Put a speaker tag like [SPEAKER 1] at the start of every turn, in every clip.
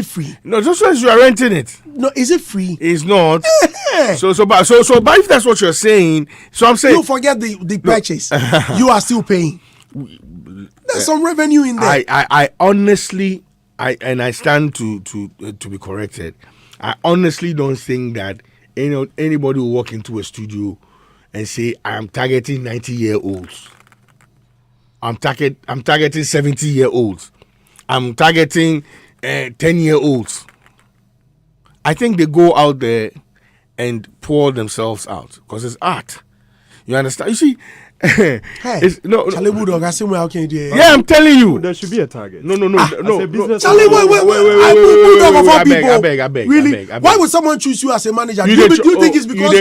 [SPEAKER 1] free?
[SPEAKER 2] No, just as you are renting it.
[SPEAKER 1] No, is it free?
[SPEAKER 2] It's not. But if that's what you're saying, so I'm saying
[SPEAKER 1] you forget the purchase. You are still paying. There's some revenue in there.
[SPEAKER 2] I honestly, I stand to be corrected. I honestly don't think that anybody will walk into a studio and say I am targeting 90-year-olds. I'm targeting 70-year-olds. I'm targeting 10-year-olds. I think they go out there and pour themselves out because it's art. You understand? You see,
[SPEAKER 1] hey,
[SPEAKER 2] no.
[SPEAKER 1] Yeah,
[SPEAKER 2] I'm telling you.
[SPEAKER 3] There should be a target.
[SPEAKER 2] No.
[SPEAKER 1] Charlie, wait.
[SPEAKER 2] I beg.
[SPEAKER 1] Really? Why would someone choose you as a manager? Do you think it's because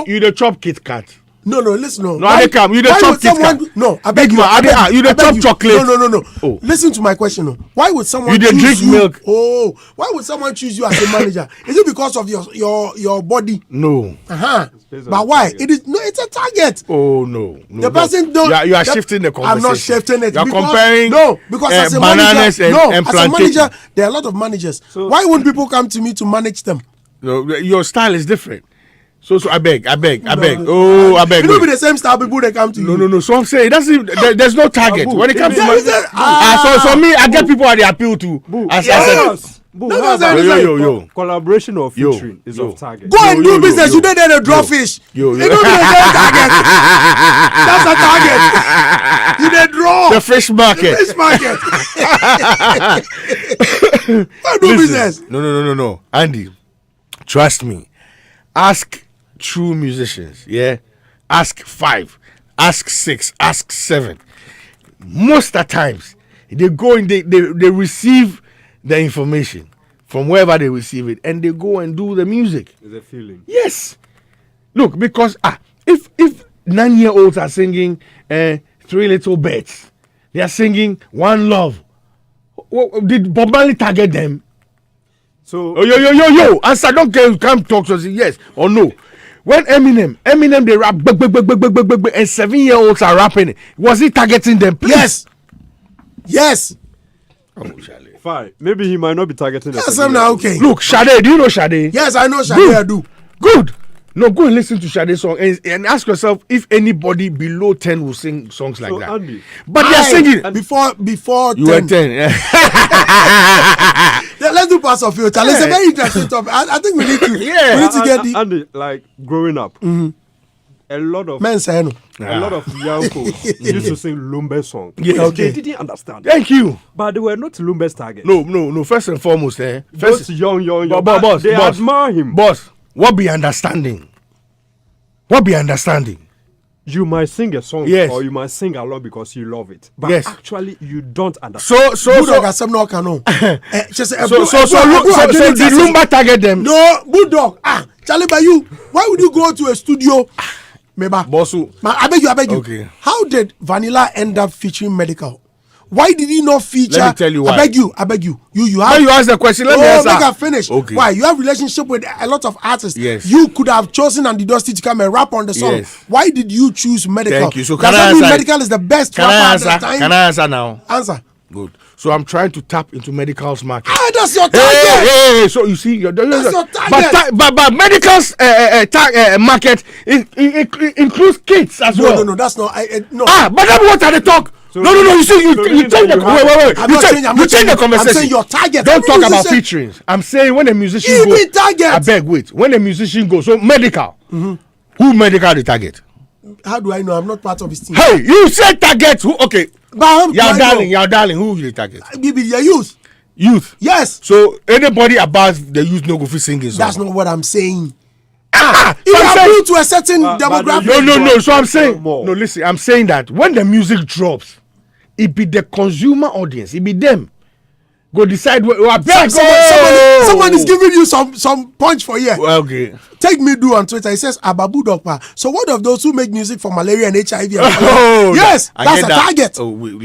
[SPEAKER 2] you the chop Kit Kat?
[SPEAKER 1] No, listen, no.
[SPEAKER 2] No, I come. You the chop Kit Kat.
[SPEAKER 1] No, I beg you.
[SPEAKER 2] You the chop chocolate.
[SPEAKER 1] No. Oh. Listen to my question. No. Why would someone
[SPEAKER 2] choose
[SPEAKER 1] drink
[SPEAKER 2] you? Milk.
[SPEAKER 1] Oh, why would someone choose you as a manager? Is it because of your body?
[SPEAKER 2] No.
[SPEAKER 1] But why? It's a target.
[SPEAKER 2] Oh no.
[SPEAKER 1] The person don't.
[SPEAKER 2] You are shifting the conversation.
[SPEAKER 1] I'm not shifting it.
[SPEAKER 2] You are comparing.
[SPEAKER 1] Because as a
[SPEAKER 2] bananas
[SPEAKER 1] manager,
[SPEAKER 2] and
[SPEAKER 1] as a manager, there are a lot of managers. So, why wouldn't people come to me to manage them?
[SPEAKER 2] No, your style is different. So I beg. Oh, I beg.
[SPEAKER 1] It will be the same style people that come to you.
[SPEAKER 2] No. So I'm saying there's no target when it comes to so me, I get people that they appeal to. Yo.
[SPEAKER 3] Collaboration or featuring is off target.
[SPEAKER 1] Go and do business. You don't need to draw fish. You don't need a target. That's a target. You need draw
[SPEAKER 2] the fish market.
[SPEAKER 1] Go do business.
[SPEAKER 2] No. Andy, trust me. Ask true musicians, yeah. Ask 5, ask 6, ask 7. Most of the times, they go and they receive the information from wherever they receive it, and they go and do the music.
[SPEAKER 3] There's a feeling.
[SPEAKER 2] Yes. Look, because if 9-year-olds are singing 3 Little Birds, they are singing One Love. Did Bob Marley target them?
[SPEAKER 3] So
[SPEAKER 2] yo, answer. Don't come talk to us. Yes or no. When Eminem they rap and 7-year-olds are rapping it. Was he targeting them?
[SPEAKER 1] Please? Yes.
[SPEAKER 2] Oh, Charlie.
[SPEAKER 3] Fine. Maybe he might not be targeting them.
[SPEAKER 1] Yes, I'm now okay.
[SPEAKER 2] Look, Sade. Do you know Sade?
[SPEAKER 1] Yes, I know Sade.
[SPEAKER 2] Good.
[SPEAKER 1] I do.
[SPEAKER 2] Good. No, go and listen to Sade's song and ask yourself if anybody below 10 will sing songs like that.
[SPEAKER 3] Andy,
[SPEAKER 2] but they are singing
[SPEAKER 1] before
[SPEAKER 2] you
[SPEAKER 1] 10.
[SPEAKER 2] were 10.
[SPEAKER 1] Yeah, let's do parts of it. It's a very interesting topic. I think we need to get the
[SPEAKER 3] Andy, like growing up. A lot of young folks used to sing Lumbe songs.
[SPEAKER 2] Yeah, okay.
[SPEAKER 3] They didn't understand.
[SPEAKER 2] Thank you.
[SPEAKER 3] But they were not Lumbe's target.
[SPEAKER 2] No. First and foremost,
[SPEAKER 3] First young.
[SPEAKER 2] Boss,
[SPEAKER 3] they admire him.
[SPEAKER 2] Boss, what be understanding?
[SPEAKER 3] You might sing a song,
[SPEAKER 2] yes,
[SPEAKER 3] or you might sing along because you love it. But actually, you don't understand.
[SPEAKER 2] So did Lumba target them?
[SPEAKER 1] No, Bulldog. Charlie, by you, why would you go to a studio?
[SPEAKER 2] Bossu.
[SPEAKER 1] I beg you.
[SPEAKER 2] Okay.
[SPEAKER 1] How did Vanilla end up featuring Medical? Why did he not feature?
[SPEAKER 2] Let me tell you why.
[SPEAKER 1] I beg you. You have.
[SPEAKER 2] When you ask the question, let me answer.
[SPEAKER 1] Make her finish.
[SPEAKER 2] Okay.
[SPEAKER 1] Why? You have relationship with a lot of artists.
[SPEAKER 2] Yes.
[SPEAKER 1] You could have chosen Andy Dusty to come and rap on the song.
[SPEAKER 2] Yes.
[SPEAKER 1] Why did you choose Medical?
[SPEAKER 2] Thank you. So
[SPEAKER 1] does that mean Medical is the best rapper at the time?
[SPEAKER 2] Can I answer now?
[SPEAKER 1] Answer.
[SPEAKER 2] Good. So I'm trying to tap into Medical's market.
[SPEAKER 1] That's your target.
[SPEAKER 2] Hey. So you see, that's your target. But Medical's market includes kids as well.
[SPEAKER 1] No, that's not. No.
[SPEAKER 2] But then what are they talk?
[SPEAKER 3] So
[SPEAKER 2] no. You see, you change the wait. You change the conversation.
[SPEAKER 1] I'm saying your target.
[SPEAKER 2] Don't talk about featuring. I'm saying when a musician goes.
[SPEAKER 1] Target.
[SPEAKER 2] I beg, wait. When a musician goes, so Medical. Who Medical the target?
[SPEAKER 1] How do I know? I'm not part of his team.
[SPEAKER 2] Hey, you said target. Who? Okay. Your darling. Who you target?
[SPEAKER 1] Your youth.
[SPEAKER 2] Youth.
[SPEAKER 1] Yes.
[SPEAKER 2] So anybody above the youth no go fit sing his song.
[SPEAKER 1] That's not what I'm saying. If you appeal to a certain demographic.
[SPEAKER 2] No. So I'm saying no. Listen, I'm saying that when the music drops, it be the consumer audience. It be them go decide where.
[SPEAKER 1] Someone is giving you some punch for here.
[SPEAKER 2] Okay.
[SPEAKER 1] Take me do on Twitter. It says Ababu Dokpa. So what of those who make music for malaria and HIV? Yes, that's a target.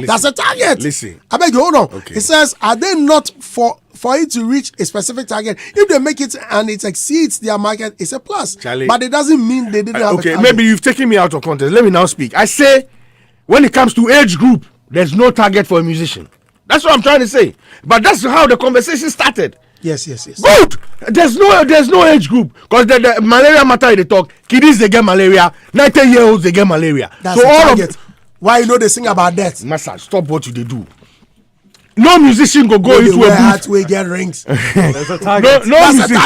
[SPEAKER 1] That's a target.
[SPEAKER 2] Listen,
[SPEAKER 1] I beg you, hold on.
[SPEAKER 2] Okay.
[SPEAKER 1] It says, are they not for it to reach a specific target? If they make it and it exceeds their market, it's a plus.
[SPEAKER 2] Charlie,
[SPEAKER 1] but it doesn't mean they didn't have a target.
[SPEAKER 2] Maybe you've taken me out of context. Let me now speak. I say, when it comes to age group, there's no target for a musician. That's what I'm trying to say. But that's how the conversation started.
[SPEAKER 1] Yes.
[SPEAKER 2] Good. There's no age group because the malaria matter they talk. Kiddies they get malaria. 90-year-olds they get malaria.
[SPEAKER 1] That's so all target. Why you know they sing about death?
[SPEAKER 2] Master, stop what you they do. No musician go into a booth.
[SPEAKER 1] We get rings.
[SPEAKER 3] There's a target.
[SPEAKER 2] No musician.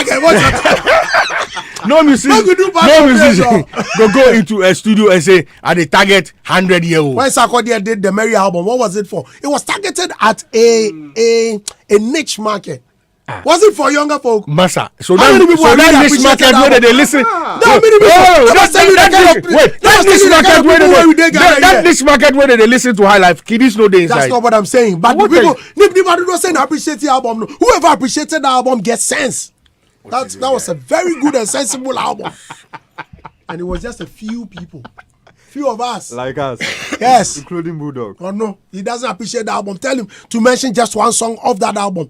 [SPEAKER 2] No musician go into a studio and say, "Are they target 100-year-old?"
[SPEAKER 1] When Sarkodie did the Merry album, what was it for? It was targeted at a niche market. Was it for younger folk?
[SPEAKER 2] Massa. So that niche market where they listen. That niche market where they listen to high life. Kiddies know the inside.
[SPEAKER 1] That's not what I'm saying. But the people, nobody don't say appreciate the album. No. Whoever appreciated the album gets sense. That was a very good and sensible album. And it was just a few people. Few of us.
[SPEAKER 3] Like us.
[SPEAKER 1] Yes.
[SPEAKER 3] Including Bulldog.
[SPEAKER 1] Oh no, he doesn't appreciate the album. Tell him to mention just one song of that album.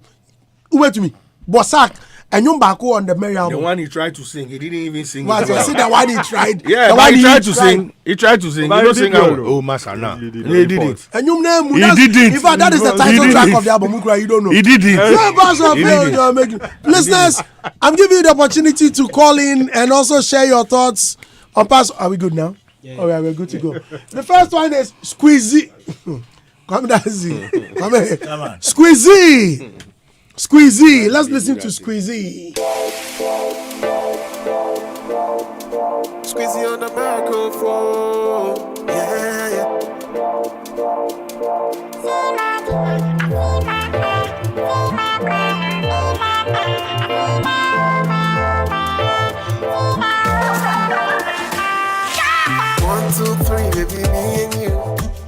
[SPEAKER 1] Wait to me. Bosak and Yumbako on the Merry album.
[SPEAKER 2] The one he tried to sing, he didn't even sing.
[SPEAKER 1] Well, you see the one he tried.
[SPEAKER 2] Yeah, but he tried to sing. He tried to sing. He don't sing out. Oh, Massa, now. He did it.
[SPEAKER 1] And you name
[SPEAKER 2] he did it.
[SPEAKER 1] In fact, that is the title track of the album. You don't know.
[SPEAKER 2] He did it.
[SPEAKER 1] Listeners, I'm giving you the opportunity to call in and also share your thoughts on past. Are we good now? Yeah. All right, we're good to go. The first one is Squeezy. Come down, Z. Come here. Come on. Squeezy. Let's listen to Squeezy.
[SPEAKER 4] Squeezy on the microphone. Yeah. One, two, three, baby, me and you.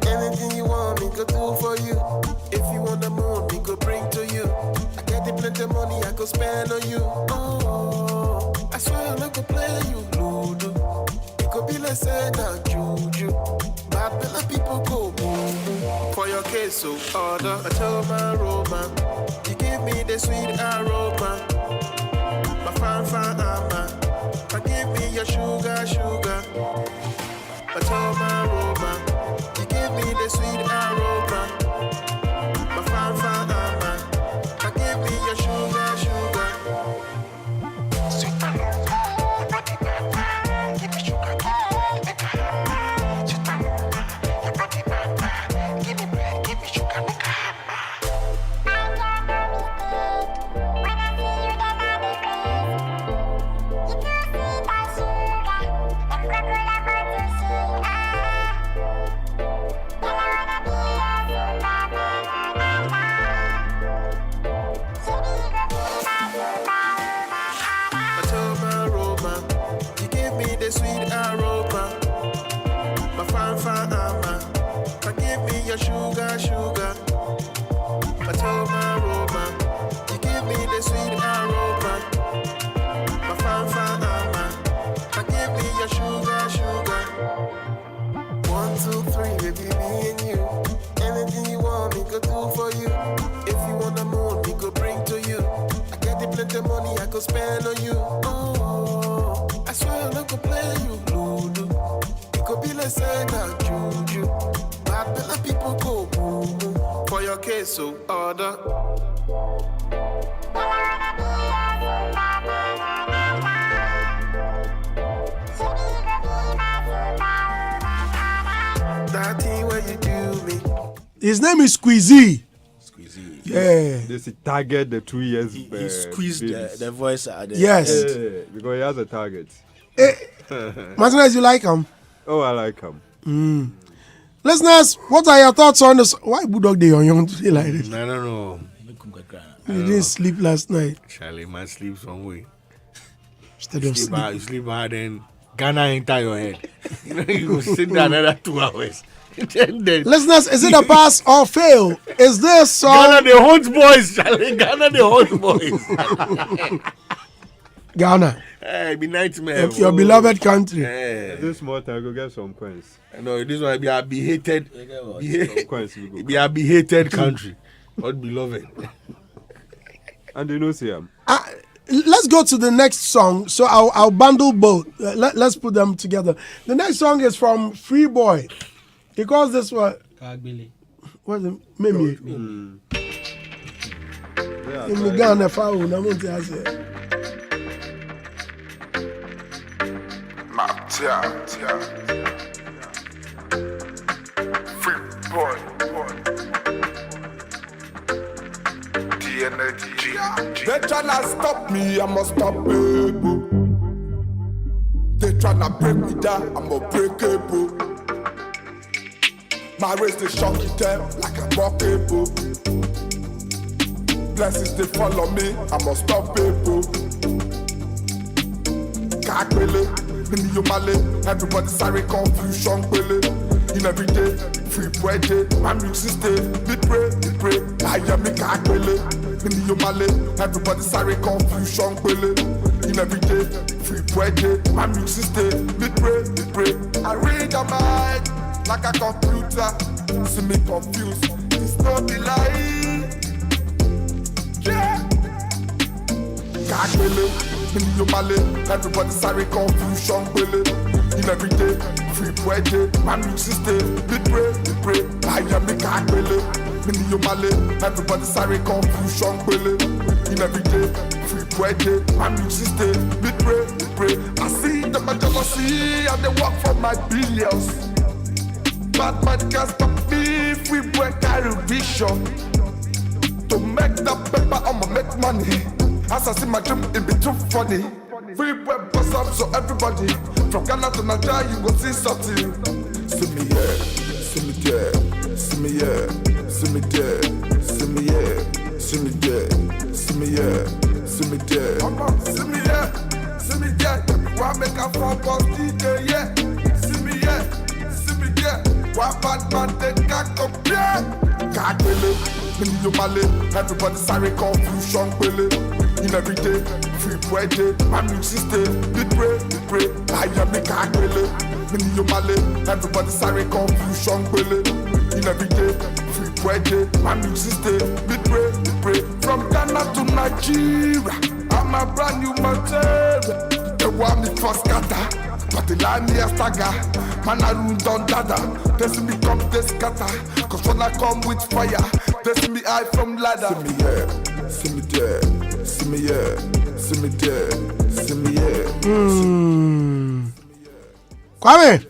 [SPEAKER 4] Anything you want, me go do for you. If you want the moon, me go bring to you. I get the plenty money I go spend on you. Oh, I swear I'm not gonna play you, Ludo. It could be like say that juju. Bad bella people go boom. For your case, so order a tell my Roma. You give me the sweet aroma. My fan, give me your sugar. I tell my Roma. You give me the sweet aroma. My fan, I give me your sugar. Sweet aroma, your body bad, give me sugar, sweet aroma, your body bad, give me bread, give me sugar, make a sweet aroma, my fan, I give me your sugar. I tell my aroma, you give me the sweet aroma, my fan, I give me your sugar. 1, 2, 3, baby, me and you. Anything you want, me go do for you. If you want the moon, me go bring to you. I get the plenty money I go spend on you. Oh, I swear I'm not gonna play you, Ludo. It could be like say that juju. Bad bella people go boom. For your case, so order. That thing where you do me.
[SPEAKER 1] His name is Squeezy. Yeah.
[SPEAKER 3] This is target the 2 years.
[SPEAKER 5] He squeezed the voice out there.
[SPEAKER 1] Yes.
[SPEAKER 3] Because he has a target.
[SPEAKER 1] Martinez, you like him?
[SPEAKER 3] Oh, I like him.
[SPEAKER 1] Listeners, what are your thoughts on this? Why Bulldog they on young today like this?
[SPEAKER 2] I don't know.
[SPEAKER 1] You didn't sleep last night.
[SPEAKER 2] Charlie, man, sleep some way.
[SPEAKER 1] Instead of sleep.
[SPEAKER 2] You sleep hard and Ghana enter your head. You go sit down another 2 hours.
[SPEAKER 1] Listeners, is it a pass or fail? Is this song?
[SPEAKER 2] Ghana the hot boys, Charlie. Ghana the hot boys.
[SPEAKER 1] Ghana.
[SPEAKER 2] Hey, be nightmare.
[SPEAKER 1] Your beloved country.
[SPEAKER 2] Hey.
[SPEAKER 3] This more time, go get some coins.
[SPEAKER 2] No, this one be a hated. Be a hated country. Not beloved.
[SPEAKER 3] And you know, see him.
[SPEAKER 1] Let's go to the next song. So I'll bundle both. Let's put them together. The next song is from Freeboy. He calls this one. What's the maybe? In the Ghana foul, I'm going to ask you.
[SPEAKER 4] Freeboy. They tryna stop me, I must stop people. They tryna break me down, I'm unbreakable. My race they shock it them like a rockable. Blessings they follow me, I must stop people. Kakele, mini yomale, everybody sorry confusion kwele. In every day, free boy day, my music stay. We pray, I am me kakele. Mini yomale, everybody sorry confusion kwele. In every day, free boy day, my music stay. We pray, I read the mind like a computer, see me confused, it's not the lie. Yeah. Kakele, mini yomale, everybody sorry confusion kwele. In every day, free boy day, my music stay. We pray, I am me kakele. Mini yomale, everybody sorry confusion kwele. In every day, free boy day, my music stay. We pray, I see the jealousy and they work for my billions. Bad man can't stop me, free boy carry vision. To make that paper, I'ma make money. As I see my dream, it be too funny. Free boy bust up, so everybody from Ghana to Nigeria, you go see something. See me here, see me there, see me here, see me there, see me here, see me there, see me here, see me there. See me here, see me there. Why make a phone call DJ? Yeah, see me here, see me there. Why bad man they can't compare? Kakele, mini yomale, everybody sorry confusion kwele. In every day, free boy day, my music stay. We pray, I am me kakele. Mini yomale, everybody sorry confusion kwele. In every day, free boy day, my music stay. We pray, from Ghana to Nigeria, I'm a brand new material. They want me for scatter. But the line me a stagger, man I rule down dada. They see me come, they scatter. Cause when I come with fire, they see me high from ladder. See me here, see me there, see me here, see me there, see me here.
[SPEAKER 1] Kwame!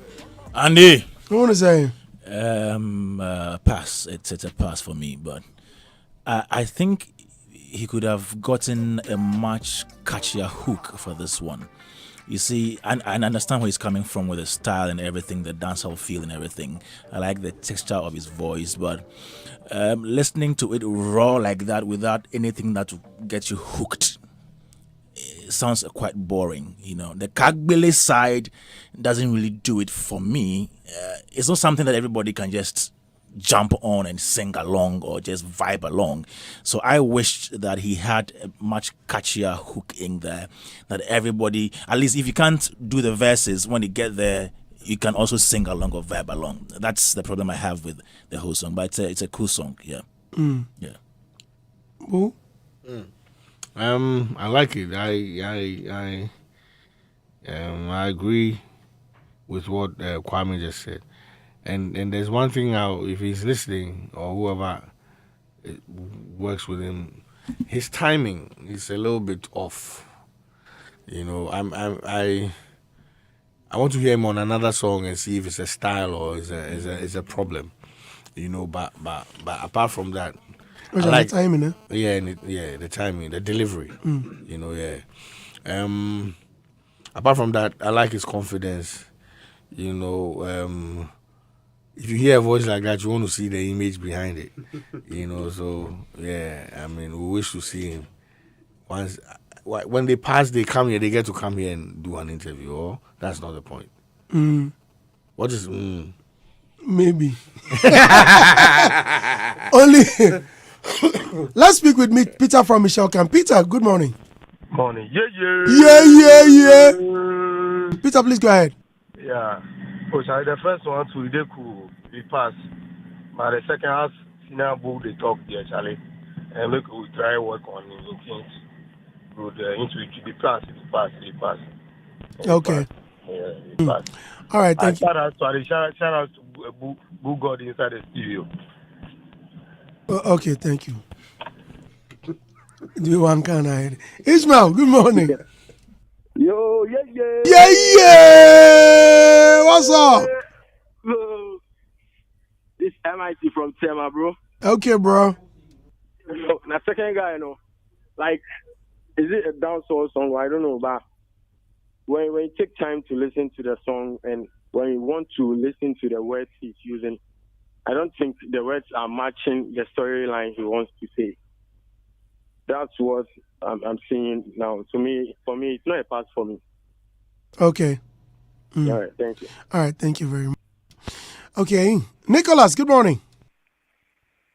[SPEAKER 5] Andy!
[SPEAKER 1] What want to say?
[SPEAKER 5] Pass. It's a pass for me, but I think he could have gotten a much catchier hook for this one. You see, and I understand where he's coming from with the style and everything, the dancehall feel and everything. I like the texture of his voice, but listening to it raw like that without anything that will get you hooked, it sounds quite boring. You know, the Kagbele side doesn't really do it for me. It's not something that everybody can just jump on and sing along or just vibe along. So I wish that he had a much catchier hook in there, that everybody, at least if you can't do the verses, when you get there, you can also sing along or vibe along. That's the problem I have with the whole song, but it's a cool song. Yeah. Yeah.
[SPEAKER 1] Who?
[SPEAKER 2] I like it. I agree with what Kwame just said. And there's one thing now, if he's listening or whoever works with him, his timing is a little bit off. You know, I want to hear him on another song and see if it's a style or is a problem. You know, but apart from that,
[SPEAKER 1] I like the timing, eh?
[SPEAKER 2] Yeah, the timing, the delivery. You know, yeah. Apart from that, I like his confidence. You know, if you hear a voice like that, you want to see the image behind it. You know, so yeah, I mean, we wish to see him. Once, when they pass, they come here, they get to come here and do an interview. Or that's not the point. What is
[SPEAKER 1] maybe only? Let's speak with me, Peter from Michelle Camp. Peter, good morning.
[SPEAKER 6] Morning.
[SPEAKER 1] Yeah. Peter, please go ahead.
[SPEAKER 6] Yeah. Coach, the first one to the cool, we pass. But the second half, senior book they talk there, Charlie. And look, we try work on it. Good into it. The pass.
[SPEAKER 1] Okay.
[SPEAKER 6] Yeah, pass.
[SPEAKER 1] All right, thank you.
[SPEAKER 6] Shout out to Boo God inside the studio.
[SPEAKER 1] Okay, thank you. Do one kind of Ishmael, good morning.
[SPEAKER 7] Yo, yeah.
[SPEAKER 1] What's up?
[SPEAKER 7] This MIT from Tema, bro.
[SPEAKER 1] Okay, bro.
[SPEAKER 7] So, the second guy, like, is it a dancehall song? I don't know, but when you take time to listen to the song and when you want to listen to the words he's using, I don't think the words are matching the storyline he wants to say. That's what I'm seeing now. For me, it's not a pass for me.
[SPEAKER 1] Okay.
[SPEAKER 7] All right, thank you.
[SPEAKER 1] All right, thank you very much. Okay, Nicholas, good morning.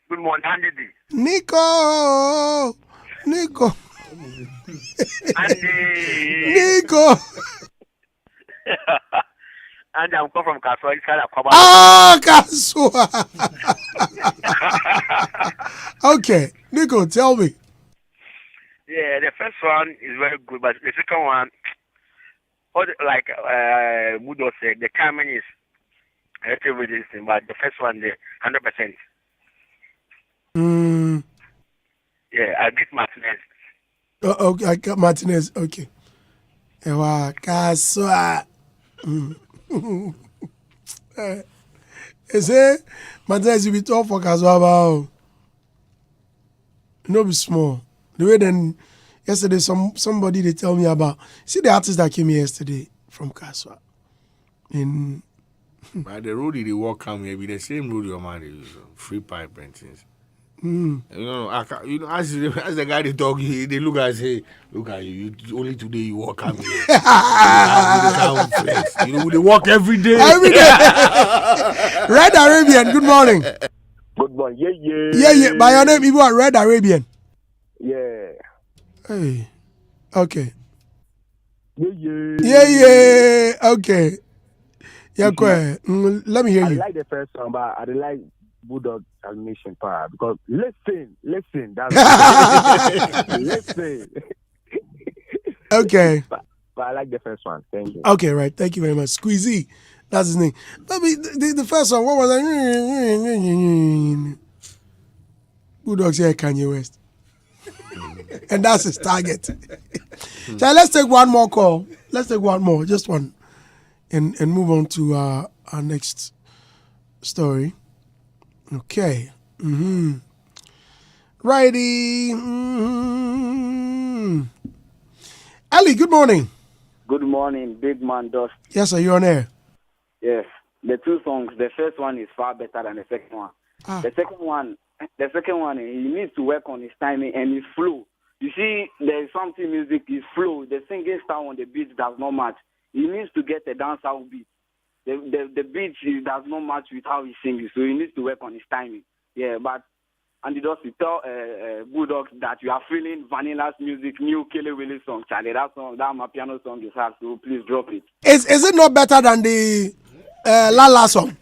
[SPEAKER 8] Good morning, Andy.
[SPEAKER 1] Nico.
[SPEAKER 8] Andy.
[SPEAKER 1] Nico.
[SPEAKER 8] Andy, I'm coming from Kaswa inside Akwaboah.
[SPEAKER 1] Ah, Kaswa. Okay, Nico, tell me.
[SPEAKER 8] Yeah, the first one is very good, but the second one, like Budo said, the timing is relative with this thing, but the first one, the 100%. Yeah, I get Martinez.
[SPEAKER 1] Okay, I got Martinez. Okay. Ewa, Kaswa. You say, Martinez, you be tough for Kaswa about. No be small. The way then, yesterday, somebody they tell me about. See the artist that came here yesterday from Kaswa.
[SPEAKER 2] But the road they walk come here be the same road your man is free pipe and things. You know, as the guy they talk, they look at say, look at you. Only today you walk come here. You know, they walk every day.
[SPEAKER 1] Every day. Red Arabian. Good morning.
[SPEAKER 7] Good morning.
[SPEAKER 1] Yeah. By your name, you are Red Arabian.
[SPEAKER 7] Yeah.
[SPEAKER 1] Hey. Okay.
[SPEAKER 7] Yeah.
[SPEAKER 1] Okay. Yeah, go ahead. Let me hear you.
[SPEAKER 7] I like the first song, but I like Bulldog animation power because listen. That's listen.
[SPEAKER 1] Okay.
[SPEAKER 7] But I like the first one. Thank you.
[SPEAKER 1] Okay, right. Thank you very much. Squeezy. That's his name. Let me the first one. What was that? Bulldog said Kanye West. And that's his target. So let's take one more call. Let's take one more, just one, and move on to our next story. Okay. Righty. Ali, good morning.
[SPEAKER 9] Good morning, big man Dust.
[SPEAKER 1] Yes, sir, you're on air.
[SPEAKER 9] Yes. The two songs, the first one is far better than the second one. The second one, he needs to work on his timing and his flow. You see, there is something music, his flow, the singing style on the beat does not match. He needs to get a dancehall beat. The beat does not match with how he sings, so he needs to work on his timing. Yeah, but and it also tell Bulldogs that you are feeling Vanilla's music, new Kelly Willis song, Charlie. That my piano song is hard, so please drop it.
[SPEAKER 1] Is it not better than the Lala song?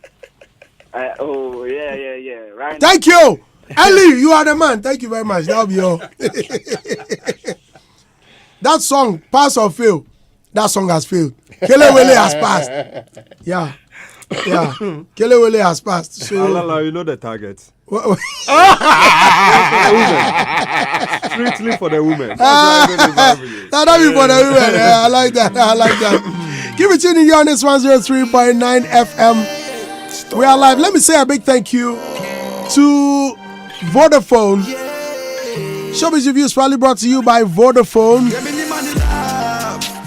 [SPEAKER 9] Oh, yeah. Right.
[SPEAKER 1] Thank you. Ali, you are the man. Thank you very much. That'll be all. That song, pass or fail, that song has failed. Kelewele has passed. Yeah. Kelewele has passed. So,
[SPEAKER 3] Alala, you know the target. Strictly for the women.
[SPEAKER 1] That'll be for the women. Yeah, I like that. Keep it tuning here on this 103.9 FM. We are live. Let me say a big thank you to Vodafone. Showbiz Reviews proudly brought to you by Vodafone.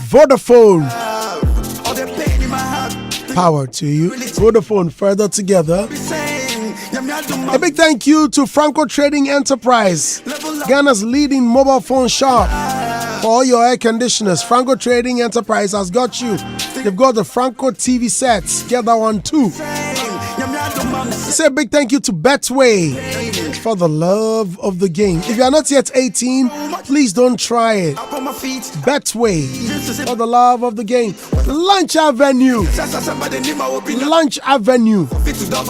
[SPEAKER 1] Vodafone. Power to you. Vodafone, further together. A big thank you to Franco Trading Enterprise, Ghana's leading mobile phone shop. For all your air conditioners, Franco Trading Enterprise has got you. They've got the Franco TV sets. Get that one too. Say a big thank you to Betway for the love of the game. If you are not yet 18, please don't try it. Betway for the love of the game. Lunch Avenue.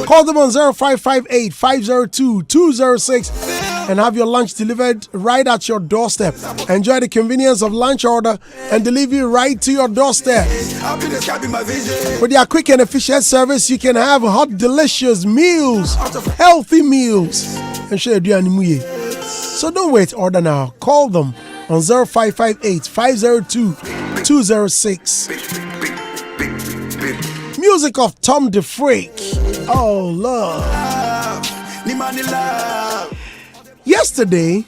[SPEAKER 1] Call them on 0558 502 206 and have your lunch delivered right at your doorstep. Enjoy the convenience of lunch order and delivery right to your doorstep. With their quick and efficient service, you can have hot, delicious meals, healthy meals. and share Duanimuye. So don't wait, order now. Call them on 0558 502 206. Music of Tom the Freak. Oh, love. Yesterday,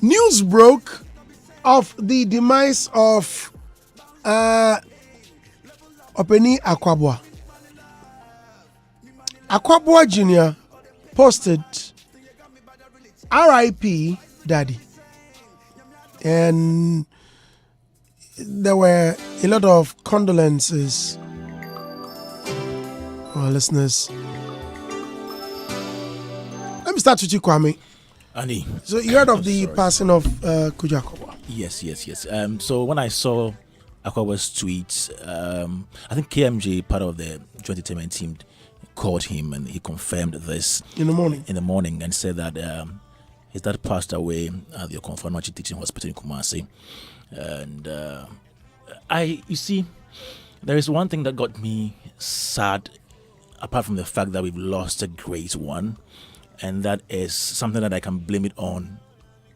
[SPEAKER 1] news broke of the demise of Openi Akwaboah. Akwaboah Jr. posted R.I.P. Daddy. And there were a lot of condolences for our listeners. Let me start with you, Kwame.
[SPEAKER 5] Annie.
[SPEAKER 1] So you heard of the passing of Kujo Akwaboah?
[SPEAKER 5] Yes. So when I saw Akwaboah's tweets, I think KMJ, part of the joint entertainment team, called him and he confirmed this
[SPEAKER 1] in the morning
[SPEAKER 5] and said that his dad passed away at the Okonfo Teaching Hospital in Kumasi. And you see, there is one thing that got me sad, apart from the fact that we've lost a great one, and that is something that I can blame it on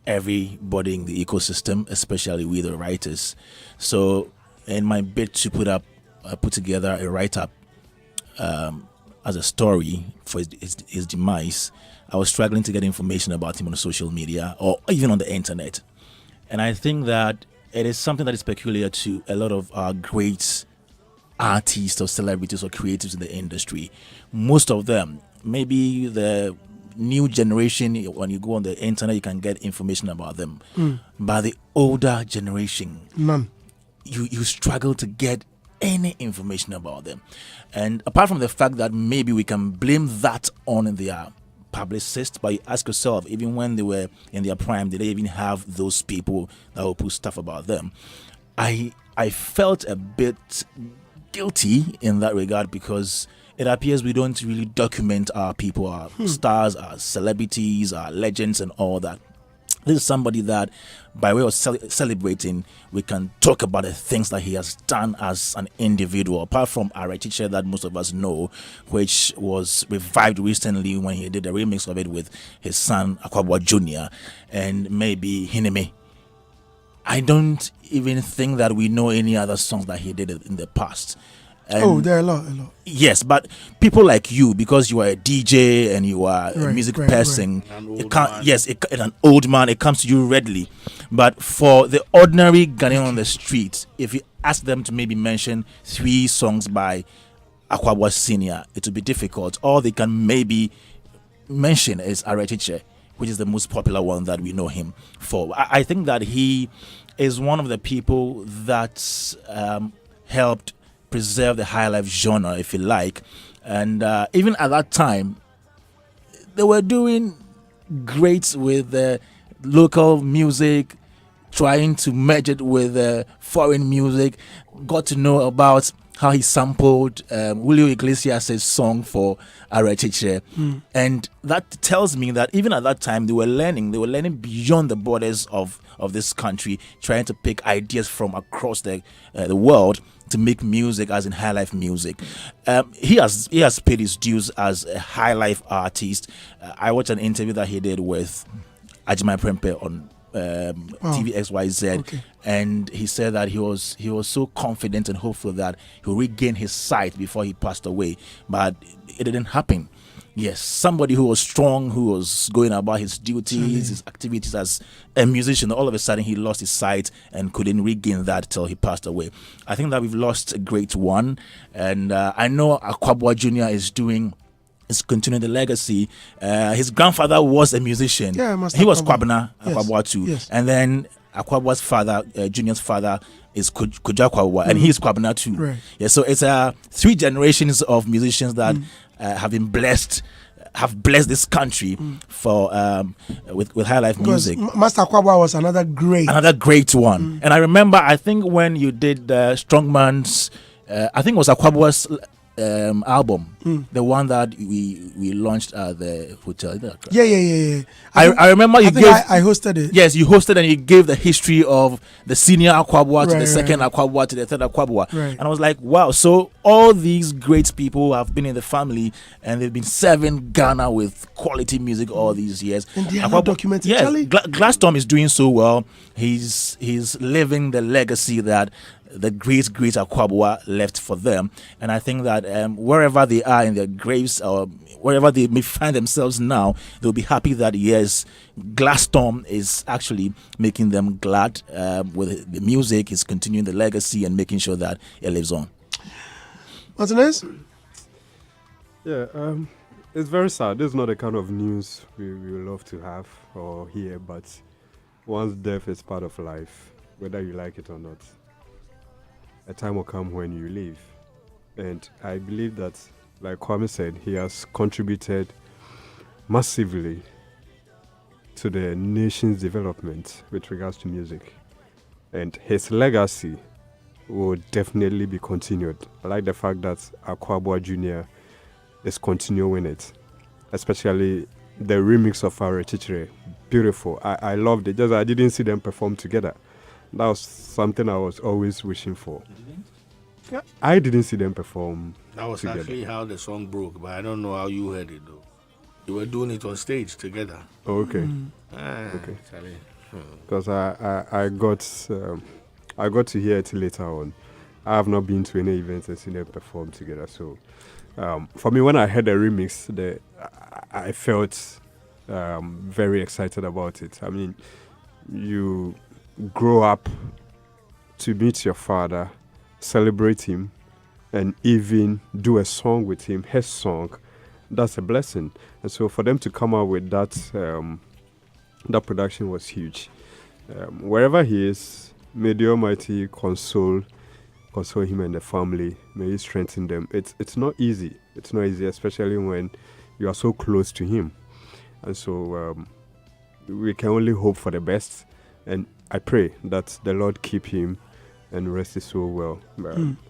[SPEAKER 5] everybody in the ecosystem, especially we the writers. So in my bid to put together a write-up as a story for his demise, I was struggling to get information about him on social media or even on the internet. And I think that it is something that is peculiar to a lot of our great artists or celebrities or creatives in the industry. Most of them, maybe the new generation, when you go on the internet, you can get information about them. But the older generation,
[SPEAKER 1] none.
[SPEAKER 5] You struggle to get any information about them. And apart from the fact that maybe we can blame that on their publicists, but you ask yourself, even when they were in their prime, did they even have those people that will put stuff about them? I felt a bit guilty in that regard, because it appears we don't really document our people, our stars, our celebrities, our legends and all that. This is somebody that, by way of celebrating, we can talk about the things that he has done as an individual, apart from Arachiche that most of us know, which was revived recently when he did a remix of it with his son Akwaboah Jr. and maybe Hineme. I don't even think that we know any other songs that he did in the past.
[SPEAKER 1] There are a lot.
[SPEAKER 5] Yes, but people like you, because you are a DJ and you are a music person, an old man, it comes to you readily. But for the ordinary Ghanaian on the street, if you ask them to maybe mention 3 songs by Akwaboah Senior, it will be difficult. All they can maybe mention is Arachiche, which is the most popular one that we know him for. I think that he is one of the people that helped preserve the high life genre, if you like. And even at that time, they were doing great with local music, trying to merge it with foreign music. Got to know about how he sampled Julio Iglesias' song for Arachiche. And that tells me that even at that time, they were learning beyond the borders of this country, trying to pick ideas from across the world to make music, as in high life music. He has paid his dues as a high life artist. I watched an interview that he did with Ajimai Prempe on TV XYZ, and he said that he was so confident and hopeful that he'll regain his sight before he passed away, but it didn't happen. Yes, somebody who was strong, who was going about his duties, his activities as a musician, all of a sudden he lost his sight and couldn't regain that till he passed away. I think that we've lost a great one, and I know Akwaboah Jr. is continuing the legacy. His grandfather was a musician.
[SPEAKER 1] Yeah,
[SPEAKER 5] he was Kwabena Akwaboah too.
[SPEAKER 1] Yes.
[SPEAKER 5] And then Akwaboah's father, Junior's father, is Kujo Akwaboah, and he's Kwabena too.
[SPEAKER 1] Right.
[SPEAKER 5] Yeah, so it's 3 generations of musicians that have been blessed, have blessed this country for with high life music.
[SPEAKER 1] Master Akwaboah was another great
[SPEAKER 5] one. And I remember, I think when you did Strongman's, I think it was Akwaboah's album, the one that we launched at the hotel.
[SPEAKER 1] Yeah.
[SPEAKER 5] I remember you gave.
[SPEAKER 1] I hosted it.
[SPEAKER 5] Yes, you hosted and you gave the history of the senior Akwaboah to the second Akwaboah to the third Akwaboah.
[SPEAKER 1] Right.
[SPEAKER 5] And I was like, wow, so all these great people have been in the family and they've been serving Ghana with quality music all these years.
[SPEAKER 1] And they are not documented.
[SPEAKER 5] Yes, Glaston is doing so well. He's living the legacy that the great Akwaboah left for them. And I think that wherever they are in their graves or wherever they may find themselves now, they'll be happy that yes, Glaston is actually making them glad with the music. He's continuing the legacy and making sure that it lives on.
[SPEAKER 1] Martinez?
[SPEAKER 3] Yeah, it's very sad. This is not the kind of news we love to have or hear, but once death is part of life, whether you like it or not, a time will come when you leave. And I believe that, like Kwame said, he has contributed massively to the nation's development with regards to music. And his legacy will definitely be continued. I like the fact that Akwaboah Jr. is continuing it, especially the remix of our Chichire. Beautiful. I loved it. Just I didn't see them perform together. That was something I was always wishing for. Yeah, I didn't see them perform.
[SPEAKER 2] That was
[SPEAKER 3] together.
[SPEAKER 2] Actually how the song broke, but I don't know how you heard it though. You were doing it on stage together.
[SPEAKER 3] Oh, okay.
[SPEAKER 2] Okay.
[SPEAKER 3] Because I got to hear it later on. I have not been to any events and seen them perform together. So for me, when I heard the remix, I felt very excited about it. I mean, you grow up to meet your father, celebrate him, and even do a song with him, his song. That's a blessing. And so for them to come out with that, that production was huge. Wherever he is, may the Almighty console him and the family. May He strengthen them. It's not easy. It's not easy, especially when you are so close to him. And so we can only hope for the best. And I pray that the Lord keep him and rest his soul well.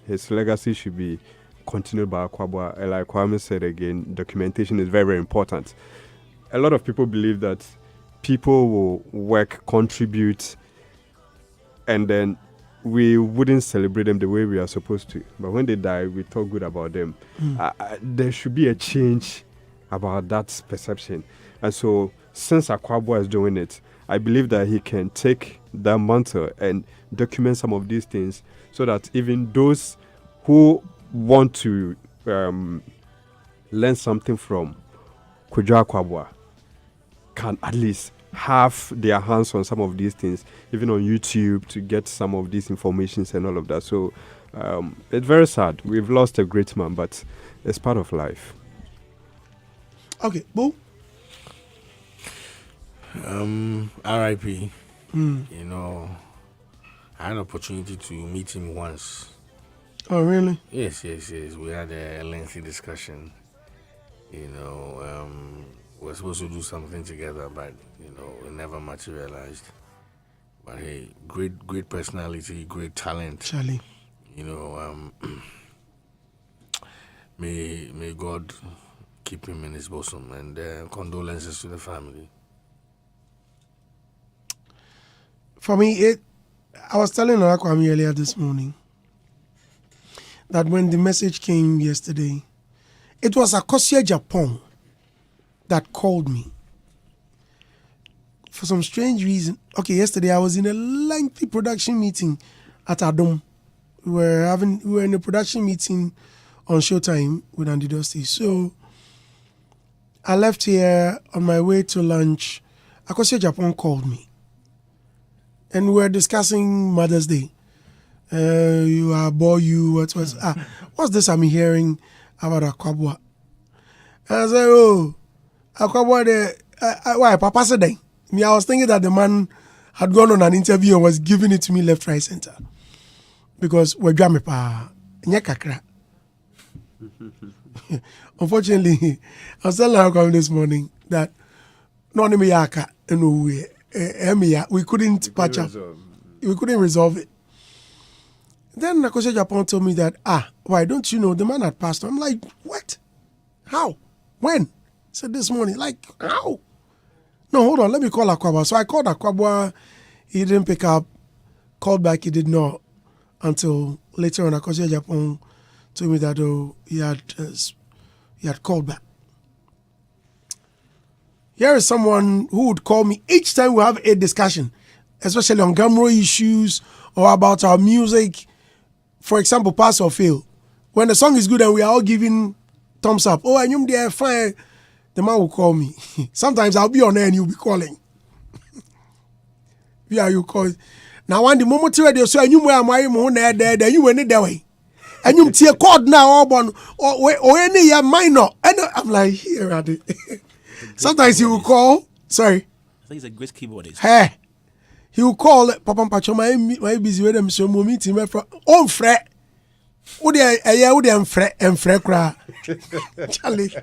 [SPEAKER 3] His legacy should be continued by Akwaboah. And like Kwame said again, documentation is very, very important. A lot of people believe that people will work, contribute, and then we wouldn't celebrate them the way we are supposed to. But when they die, we talk good about them. There should be a change about that perception. And so since Akwaboah is doing it, I believe that he can take that mantle and document some of these things so that even those who want to learn something from Akwaboah can at least have their hands on some of these things, even on YouTube, to get some of these informations and all of that. So it's very sad. We've lost a great man, but it's part of life.
[SPEAKER 1] Okay, Boo.
[SPEAKER 2] R.I.P. You know, I had an opportunity to meet him once.
[SPEAKER 1] Oh, really?
[SPEAKER 2] Yes. We had a lengthy discussion. You know, we're supposed to do something together, but you know, it never materialized. But hey, great personality, great talent.
[SPEAKER 1] Charlie.
[SPEAKER 2] You know, may God keep him in his bosom, and condolences to the family.
[SPEAKER 1] For me, I was telling Kwame earlier this morning that when the message came yesterday, it was Akwaboah Japan that called me. For some strange reason. Okay, yesterday I was in a lengthy production meeting at Adom. We were in a production meeting on Showtime with Andy Dusty. So I left here on my way to lunch. Akwaboah Japan called me. And we were discussing Mother's Day. What's this I'm hearing about Akwaboah? And I said, oh, Akwaboah, why, Papa said that? I was thinking that the man had gone on an interview and was giving it to me left, right, center. Because we're jamming pa nyakakra. Unfortunately, I was telling Akwaboah this morning that we couldn't patch up. We couldn't resolve it. Then Nakosha Japan told me that, why don't you know the man had passed on? I'm like, what? How? When? He said this morning. Like, how? No, hold on, let me call Akwaboah. So I called Akwaboah. He didn't pick up. Called back, he did not. Until later on, Nakosha Japan told me that he had called back. Here is someone who would call me each time we have a discussion, especially on Gamro issues or about our music. For example, pass or fail. When the song is good and we are all giving thumbs up, oh, and you're there, fine. The man will call me. Sometimes I'll be on air and you'll be calling. Yeah, you call. Now, when the moment you're ready, so you were my moon there, you went that way. And you see a chord now, or any minor. And I'm like, here at it. Sometimes he will call. Sorry.
[SPEAKER 5] I think he's a great keyboardist.
[SPEAKER 1] Hey. He will call Papa Pacho, my busy with them, so meeting me from on fret. Would they fret cry? Charlie.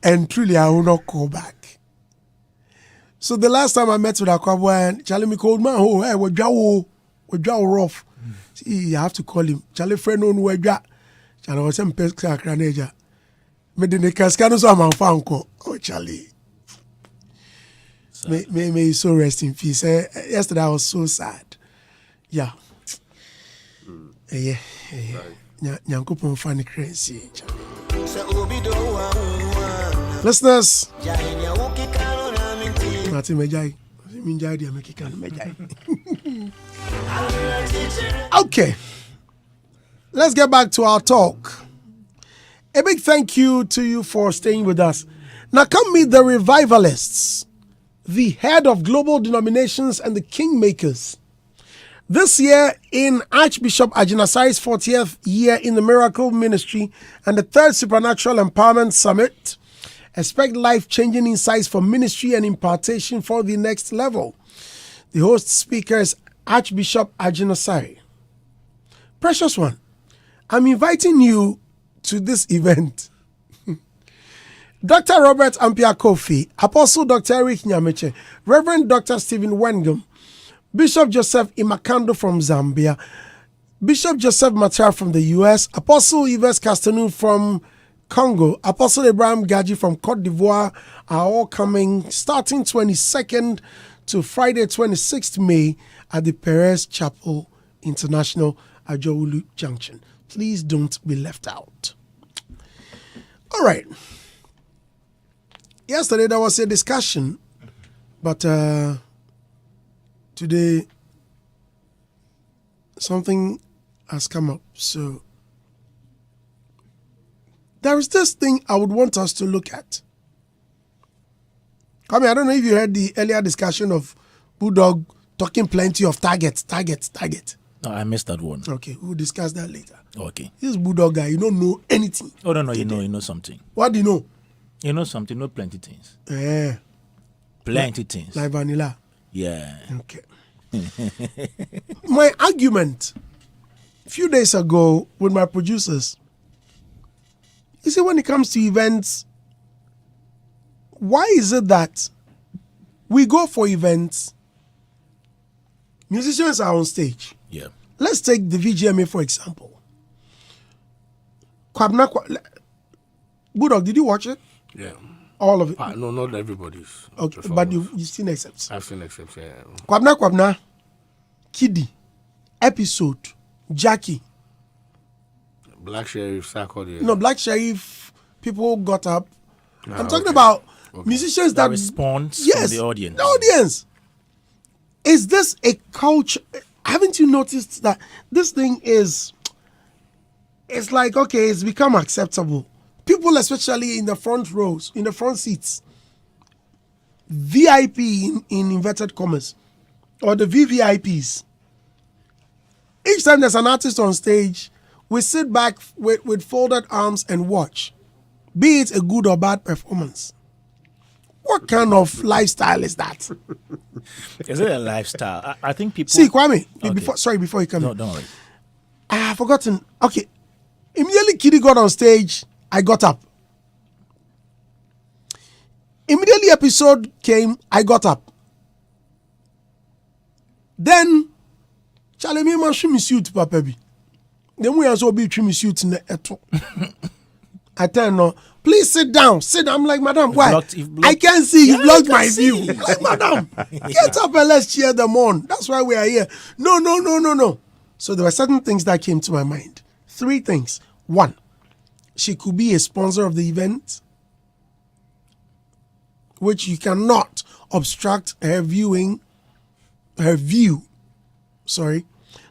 [SPEAKER 1] And truly, I will not call back. So the last time I met with Akwaboah, and Charlie me called man, oh, hey, we're rough. See, you have to call him. Charlie friend on where Charlie was some pest cracker. Me the cascano so I'm fanko. Oh, Charlie. May you so rest in peace. Yesterday I was so sad. Yeah. Yeah. Nyankopon funny crazy. Listeners. Okay. Let's get back to our talk. A big thank you to you for staying with us. Now come meet the revivalists, the head of global denominations and the kingmakers. This year in Archbishop Ajinasai's 40th year in the Miracle Ministry and the 3rd Supernatural Empowerment Summit, expect life-changing insights for ministry and impartation for the next level. The host speaker is Archbishop Ajinasai. Precious one, I'm inviting you to this event. Dr. Robert Ampia Kofi, Apostle Dr. Eric Nyameche, Reverend Dr. Stephen Wengum, Bishop Joseph Imakando from Zambia, Bishop Joseph Matar from the US, Apostle Yves Castanu from Congo, Apostle Abraham Gaji from Cote d'Ivoire are all coming starting 22nd to Friday 26th May at the Perez Chapel International, Ajowulu Junction. Please don't be left out. All right. Yesterday there was a discussion, but today something has come up. So there is this thing I would want us to look at. I mean, I don't know if you heard the earlier discussion of Bulldog talking plenty of target.
[SPEAKER 5] No, I missed that one.
[SPEAKER 1] Okay, we'll discuss that later.
[SPEAKER 5] Okay.
[SPEAKER 1] This Bulldog guy, you don't know anything.
[SPEAKER 5] Oh, no, you know something.
[SPEAKER 1] What do you know?
[SPEAKER 5] You know something, know plenty things.
[SPEAKER 1] Yeah.
[SPEAKER 5] Plenty things.
[SPEAKER 1] Like vanilla.
[SPEAKER 5] Yeah.
[SPEAKER 1] Okay. My argument a few days ago with my producers, you see, when it comes to events, why is it that we go for events, musicians are on stage?
[SPEAKER 5] Yeah.
[SPEAKER 1] Let's take the VGMA for example. Bulldog, did you watch it?
[SPEAKER 2] Yeah.
[SPEAKER 1] All of it?
[SPEAKER 2] No, not everybody's.
[SPEAKER 1] Okay, but you've seen exceptions.
[SPEAKER 2] I've seen exceptions, yeah.
[SPEAKER 1] Kwabna, Kiddy, Episode, Jackie.
[SPEAKER 2] Black Sheriff, Sarkodie.
[SPEAKER 1] No, Black Sheriff, people got up. I'm talking
[SPEAKER 2] okay.
[SPEAKER 1] about musicians that
[SPEAKER 5] response
[SPEAKER 1] yes,
[SPEAKER 5] from the audience.
[SPEAKER 1] The audience. Is this a culture? Haven't you noticed that this thing is, it's like, okay, it's become acceptable. People, especially in the front rows, in the front seats, VIP in inverted commas, or the VVIPs. Each time there's an artist on stage, we sit back with folded arms and watch, be it a good or bad performance. What kind of lifestyle is that?
[SPEAKER 5] Is it a lifestyle? I think people...
[SPEAKER 1] See, Kwame,
[SPEAKER 5] Okay.
[SPEAKER 1] before you come in.
[SPEAKER 5] No, don't worry.
[SPEAKER 1] I have forgotten. Okay. Immediately Kiddy got on stage, I got up. Immediately episode came, I got up. Then Charlie, me man show me suit, papa bi. Then we also be trim suit in the eto. I tell no, please sit down. Sit down. I'm like, madam, why?
[SPEAKER 5] Blocked.
[SPEAKER 1] I can't see. You blocked my
[SPEAKER 5] see.
[SPEAKER 1] view. Like, madam, get up and let's cheer them on. That's why we are here. No. So there were certain things that came to my mind. 3 things. 1, she could be a sponsor of the event, which you cannot obstruct her view. Sorry.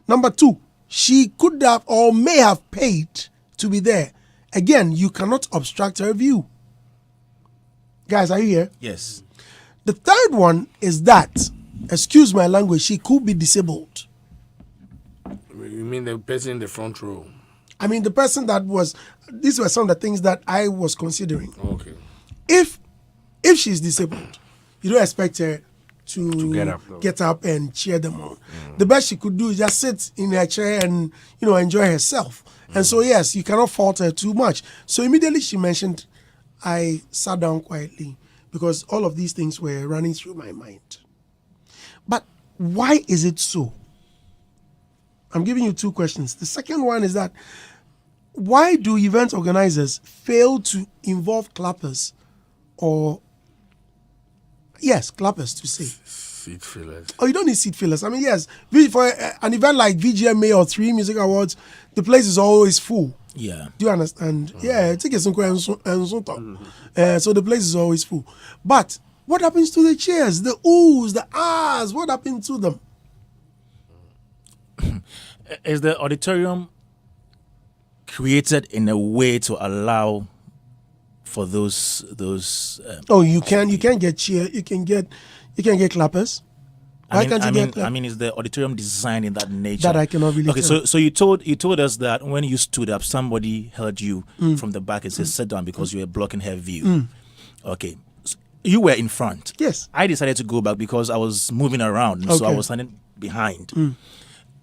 [SPEAKER 1] Number 2, she could have or may have paid to be there. Again, you cannot obstruct her view. Guys, are you here?
[SPEAKER 5] Yes.
[SPEAKER 1] The third one is that, excuse my language, she could be disabled.
[SPEAKER 2] You mean the person in the front row?
[SPEAKER 1] I mean, the person that was, these were some of the things that I was considering.
[SPEAKER 2] Okay.
[SPEAKER 1] If she's disabled, you don't expect her to get up and cheer them on. The best she could do is just sit in her chair and, enjoy herself. And so, yes, you cannot fault her too much. So immediately she mentioned, I sat down quietly because all of these things were running through my mind. But why is it so? I'm giving you 2 questions. The second one is that why do event organizers fail to involve clappers or, yes, clappers to say?
[SPEAKER 2] Seat fillers.
[SPEAKER 1] Oh, you don't need seat fillers. I mean, yes, for an event like VGMA or 3 Music Awards, the place is always full.
[SPEAKER 5] Yeah.
[SPEAKER 1] Do you understand? Yeah, tickets and so the place is always full. But what happens to the chairs, the oohs, the ahs? What happened to them?
[SPEAKER 5] Is the auditorium created in a way to allow for those?
[SPEAKER 1] You can get cheer. You can get clappers. Why can't you get clappers?
[SPEAKER 5] I mean, is the auditorium designed in that nature?
[SPEAKER 1] That I cannot really.
[SPEAKER 5] Okay,
[SPEAKER 1] tell.
[SPEAKER 5] so you told us that when you stood up, somebody held you from the back and said, "Sit down," because you were blocking her view. Okay, so you were in front.
[SPEAKER 1] Yes.
[SPEAKER 5] I decided to go back because I was moving around, and so I was standing behind.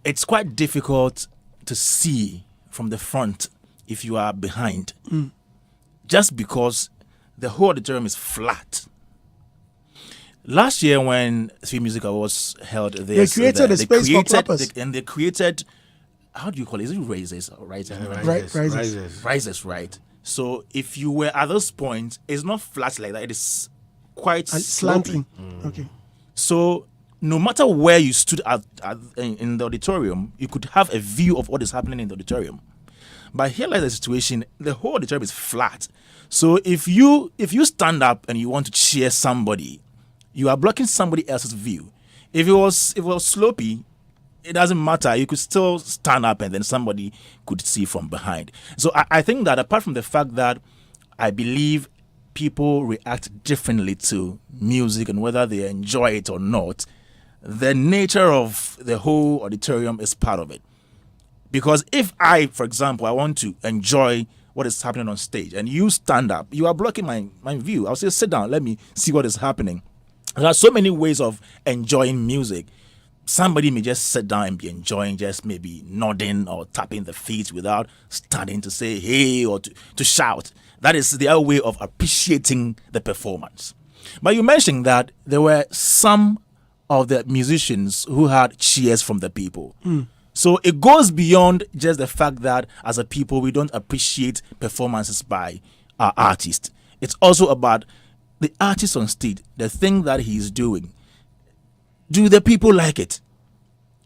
[SPEAKER 5] It's quite difficult to see from the front if you are behind, just because the whole auditorium is flat. Last year, when 3 Music Awards held,
[SPEAKER 1] they created a space for clappers.
[SPEAKER 5] And they created, how do you call it? Is it raises or rises? Rises, right. So if you were at those points, it's not flat like that. It is quite
[SPEAKER 1] slanting.
[SPEAKER 5] Okay. So no matter where you stood in the auditorium, you could have a view of what is happening in the auditorium. But here, like the situation, the whole auditorium is flat. So if you stand up and you want to cheer somebody, you are blocking somebody else's view. If it was slopey, it doesn't matter. You could still stand up and then somebody could see from behind. So I think that apart from the fact that I believe people react differently to music and whether they enjoy it or not, the nature of the whole auditorium is part of it. Because if I, for example, I want to enjoy what is happening on stage and you stand up, you are blocking my view. I'll say, sit down, let me see what is happening. There are so many ways of enjoying music. Somebody may just sit down and be enjoying, just maybe nodding or tapping the feet without standing to say hey or to shout. That is their way of appreciating the performance. But you mentioned that there were some of the musicians who had cheers from the people. So it goes beyond just the fact that as a people we don't appreciate performances by our artist. It's also about the artist on stage, the thing that he's doing. Do the people like it?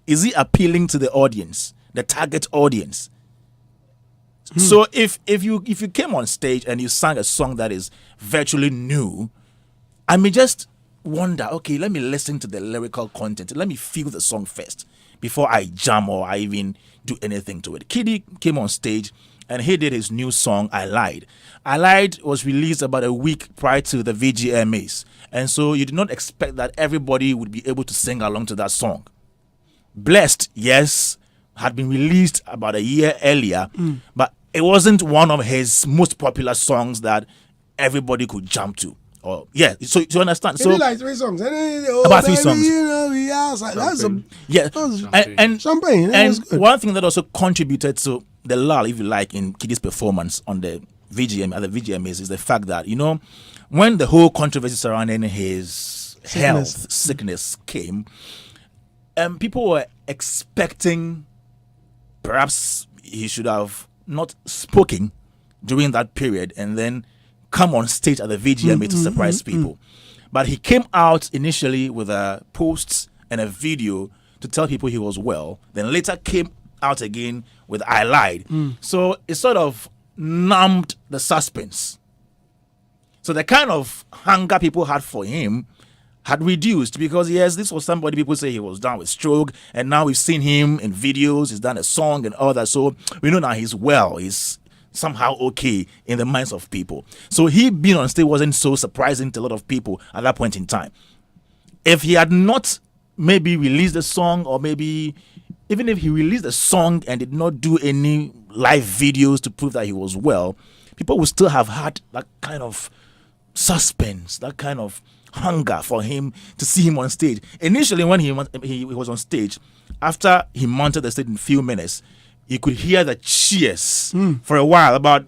[SPEAKER 5] Is he appealing to the audience, the target audience? So if you came on stage and you sang a song that is virtually new, I may just wonder, okay, let me listen to the lyrical content. Let me feel the song first before I jam or I even do anything to it. Kiddy came on stage and he did his new song, I Lied. I Lied was released about a week prior to the VGMAs. And so you did not expect that everybody would be able to sing along to that song. Blessed, yes, had been released about a year earlier, but it wasn't one of his most popular songs that everybody could jump to. Or so you understand. So
[SPEAKER 1] like 3 songs.
[SPEAKER 5] About 3 songs. And
[SPEAKER 1] champagne.
[SPEAKER 5] And one thing that also contributed to the lull, if you like, in Kiddy's performance on the VGMAs is the fact that, when the whole controversy surrounding his sickness came, people were expecting perhaps he should have not spoken during that period and then come on stage at the VGMA to surprise people. But he came out initially with a post and a video to tell people he was well, then later came out again with I lied. So it sort of numbed the suspense. So the kind of hunger people had for him had reduced, because yes, this was somebody people say he was down with stroke, and now we've seen him in videos, he's done a song and all that, so we know now he's well, he's somehow okay in the minds of people. So he being on stage wasn't so surprising to a lot of people at that point in time. If he had not maybe released a song, or maybe even if he released a song and did not do any live videos to prove that he was well, people would still have had that kind of suspense, that kind of hunger for him to see him on stage. Initially, when he was on stage, after he mounted the stage in a few minutes, you could hear the cheers for a while, I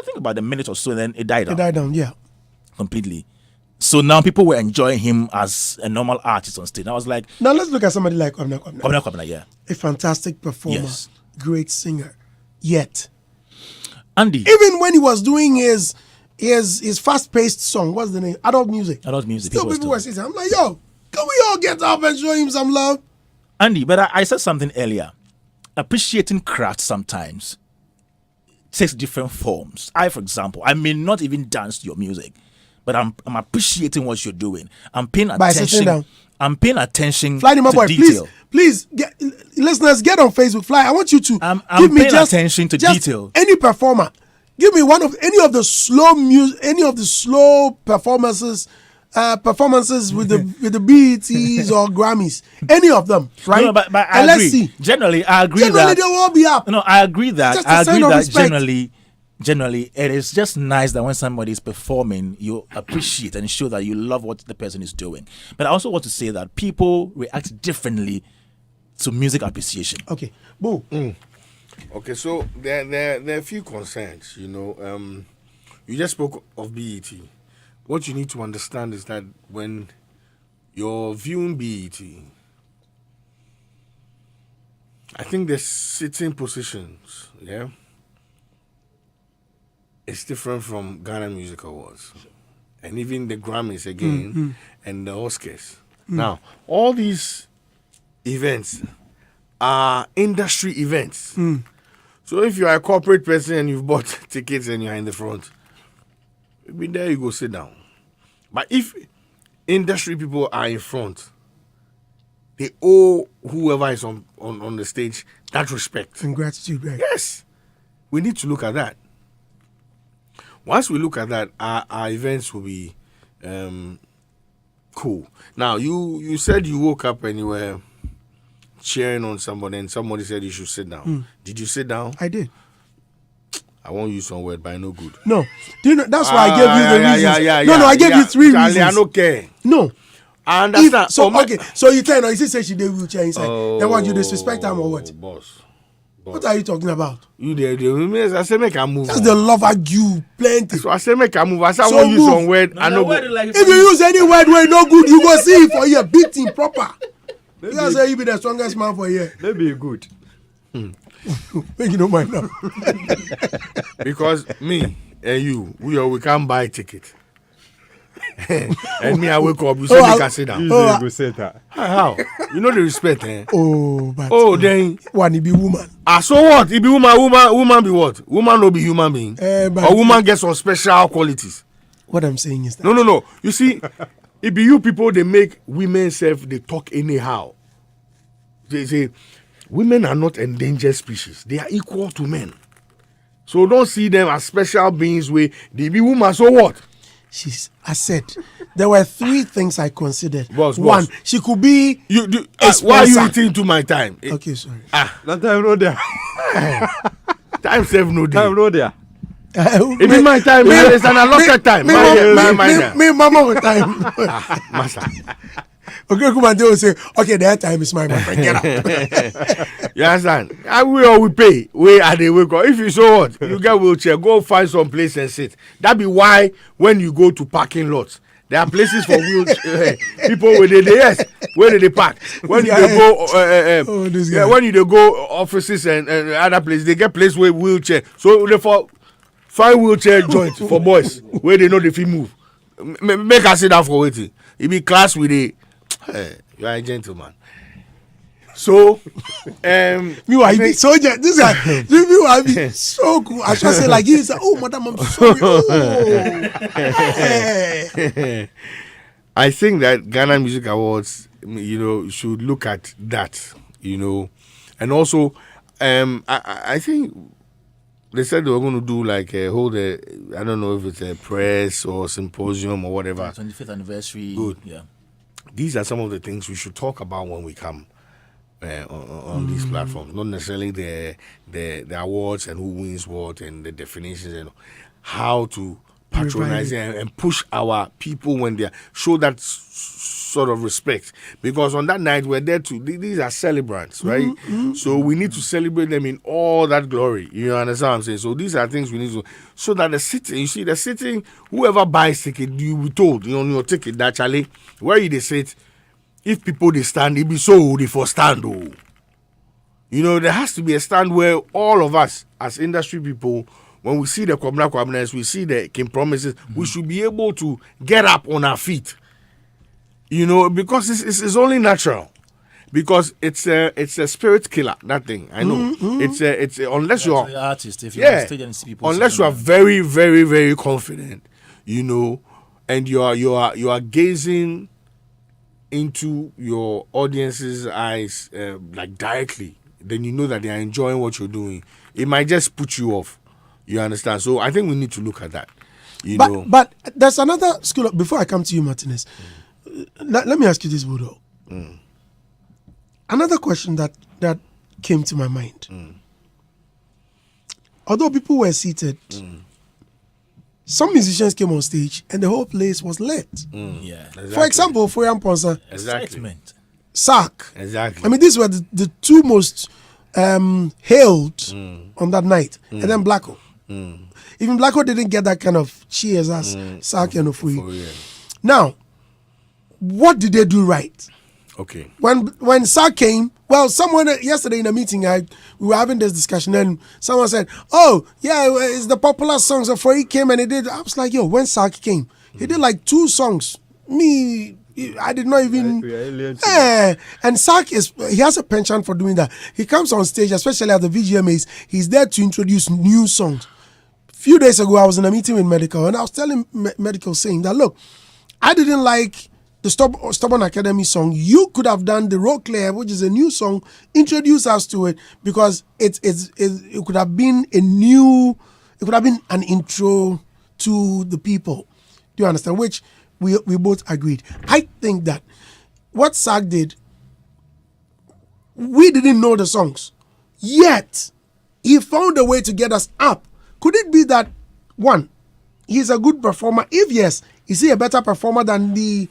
[SPEAKER 5] think about a minute or so, and then it died down.
[SPEAKER 1] It died down, yeah.
[SPEAKER 5] Completely. So now people were enjoying him as a normal artist on stage. I was like,
[SPEAKER 1] now let's look at somebody like
[SPEAKER 5] Kwabena, yeah.
[SPEAKER 1] A fantastic performer, great singer. Yet,
[SPEAKER 5] Andy,
[SPEAKER 1] even when he was doing his fast-paced song, what's the name? Adult music. Still people were saying, I'm like, yo, can we all get up and show him some love?
[SPEAKER 5] Andy, but I said something earlier. Appreciating craft sometimes takes different forms. For example, I may not even dance to your music, but I'm appreciating what you're doing. I'm paying attention. I'm paying attention
[SPEAKER 1] Fly, my
[SPEAKER 5] to
[SPEAKER 1] boy,
[SPEAKER 5] detail.
[SPEAKER 1] Please, listeners, get on Facebook. Fly, I want you to
[SPEAKER 5] I'm
[SPEAKER 1] give me
[SPEAKER 5] paying attention to detail.
[SPEAKER 1] Any performer. Give me any of the slow performances with the BETs or Grammys, any of them, right?
[SPEAKER 5] No, but I agree.
[SPEAKER 1] Let's see.
[SPEAKER 5] Generally, I agree
[SPEAKER 1] Generally,
[SPEAKER 5] that
[SPEAKER 1] they will all be up.
[SPEAKER 5] No, I agree that.
[SPEAKER 1] Just a sign of respect.
[SPEAKER 5] Generally, it is just nice that when somebody is performing, you appreciate and show that you love what the person is doing. But I also want to say that people react differently to music appreciation.
[SPEAKER 1] Okay, Boo.
[SPEAKER 2] Okay, so there are a few concerns. You just spoke of BET. What you need to understand is that when you're viewing BET, I think the sitting positions, it's different from Ghana Music Awards, and even the Grammys again, and the Oscars. Now, all these events are industry events. So if you are a corporate person and you've bought tickets and you're in the front, maybe there you go sit down. But if industry people are in front, they owe whoever is on the stage that respect
[SPEAKER 1] and gratitude, right?
[SPEAKER 2] Yes, we need to look at that. Once we look at that, our events will be cool. Now, you said you woke up and you were cheering on somebody and somebody said you should sit down. Did you sit down?
[SPEAKER 1] I did.
[SPEAKER 2] I won't use some word, but no good.
[SPEAKER 1] No. Do you know, that's why I gave you the reasons. I gave you 3 reasons.
[SPEAKER 2] I don't care.
[SPEAKER 1] No.
[SPEAKER 2] I understand.
[SPEAKER 1] So you tell her, you say she did wheelchair inside. Then what, you disrespect her or what?
[SPEAKER 2] Boss.
[SPEAKER 1] What are you talking about?
[SPEAKER 2] You there. I say make her move.
[SPEAKER 1] That's the love I give plenty.
[SPEAKER 2] So I say make her move. I say I won't use some word. I know.
[SPEAKER 1] If you use any word where no good, you go see it for you. Beat him proper. You guys say you be the strongest man for you.
[SPEAKER 3] Maybe good.
[SPEAKER 1] You don't mind now.
[SPEAKER 2] Because me and you, we can't buy a ticket. And me, I wake up, you say make her sit down.
[SPEAKER 3] Go sit down.
[SPEAKER 2] How? You know the respect, eh?
[SPEAKER 1] But
[SPEAKER 2] then
[SPEAKER 1] one, he be woman.
[SPEAKER 2] So what? He be woman be what? Woman no be human being. Or woman gets some special qualities.
[SPEAKER 1] What I'm saying is that
[SPEAKER 2] No. You see, it be you people, they make women they talk anyhow. They say women are not endangered species. They are equal to men. So don't see them as special beings where they be woman. So what?
[SPEAKER 1] I said there were 3 things I considered.
[SPEAKER 2] Boss.
[SPEAKER 1] She could be.
[SPEAKER 2] Why are you eating into my time?
[SPEAKER 1] Okay, sorry.
[SPEAKER 3] That time no there.
[SPEAKER 2] Time save no day.
[SPEAKER 3] Time no there.
[SPEAKER 2] Even my time, it's an allotted time.
[SPEAKER 1] Me, mama, with time.
[SPEAKER 2] Master.
[SPEAKER 1] Okay, come on, they will say, okay, that time is mine, my friend. Get out.
[SPEAKER 2] You understand? We pay. We are the wake up. If you so what, you get wheelchair, go find some place and sit. That be why when you go to parking lots, There are places for wheelchair people where they park. When you go, when you go offices and other places, they get place with wheelchair. So therefore, find wheelchair joint for boys where they know they fit move. Make us sit down for waiting. It be class with a. You are a gentleman. So,
[SPEAKER 1] you are so this guy. You are so cool. I should say like you say, oh, madam, I'm sorry. Oh.
[SPEAKER 2] I think that Ghana Music Awards, should look at that, and also, I think they said they were going to do like I don't know if it's a press or symposium or whatever.
[SPEAKER 5] 25th anniversary.
[SPEAKER 2] Good.
[SPEAKER 5] Yeah.
[SPEAKER 2] These are some of the things we should talk about when we come. On these platforms, not necessarily the awards and who wins what and the definitions and how to patronize and push our people when they show that sort of respect, because on that night we're there to these are celebrants, right? So we need to celebrate them in all that glory. You understand what I'm saying? So these are things we need to, so that the sitting, whoever buys ticket, you be told on your ticket that Charlie, where you they sit. If people they stand, it be so they for stand. There has to be a stand where all of us as industry people, when we see the Kwabena, we see the King Promises, we should be able to get up on our feet. Because it's only natural. Because it's a spirit killer, that thing. I know. It's unless you are
[SPEAKER 5] artist, if you're on stage and see people,
[SPEAKER 2] unless you are very, very, very confident, and you are gazing into your audience's eyes like directly, then you know that they are enjoying what you're doing. It might just put you off. You understand? So I think we need to look at that.
[SPEAKER 1] But there's another school of, before I come to you, Martinez. Let me ask you this, Budo. Another question that came to my mind. Although people were seated, some musicians came on stage and the whole place was lit.
[SPEAKER 5] Yeah.
[SPEAKER 1] Exactly. For example, Foyan Ponsa,
[SPEAKER 2] exactly.
[SPEAKER 1] Sark.
[SPEAKER 2] Exactly.
[SPEAKER 1] I mean, these were the two most hailed on that night. And then Blacko. Even Blacko didn't get that kind of cheers as Sark and Ofui. Now, what did they do right?
[SPEAKER 2] Okay.
[SPEAKER 1] When Sark came, well, someone yesterday in a meeting, we were having this discussion, and someone said, "Oh, yeah, it's the popular songs." Before he came and he did, I was like, "Yo, when Sark came, he did like 2 songs. I did not even." And Sark he has a penchant for doing that. He comes on stage, especially at the VGMAs. He's there to introduce new songs. A few days ago, I was in a meeting with Medical, and I was telling Medical saying that, look, I didn't like the Stubborn Academy song. You could have done the Road Clear, which is a new song, introduce us to it, because it could have been an intro to the people. Do you understand? Which we both agreed. I think that what Sark did, we didn't know the songs, yet he found a way to get us up. Could it be that, one, he's a good performer? If yes, is he a better performer than the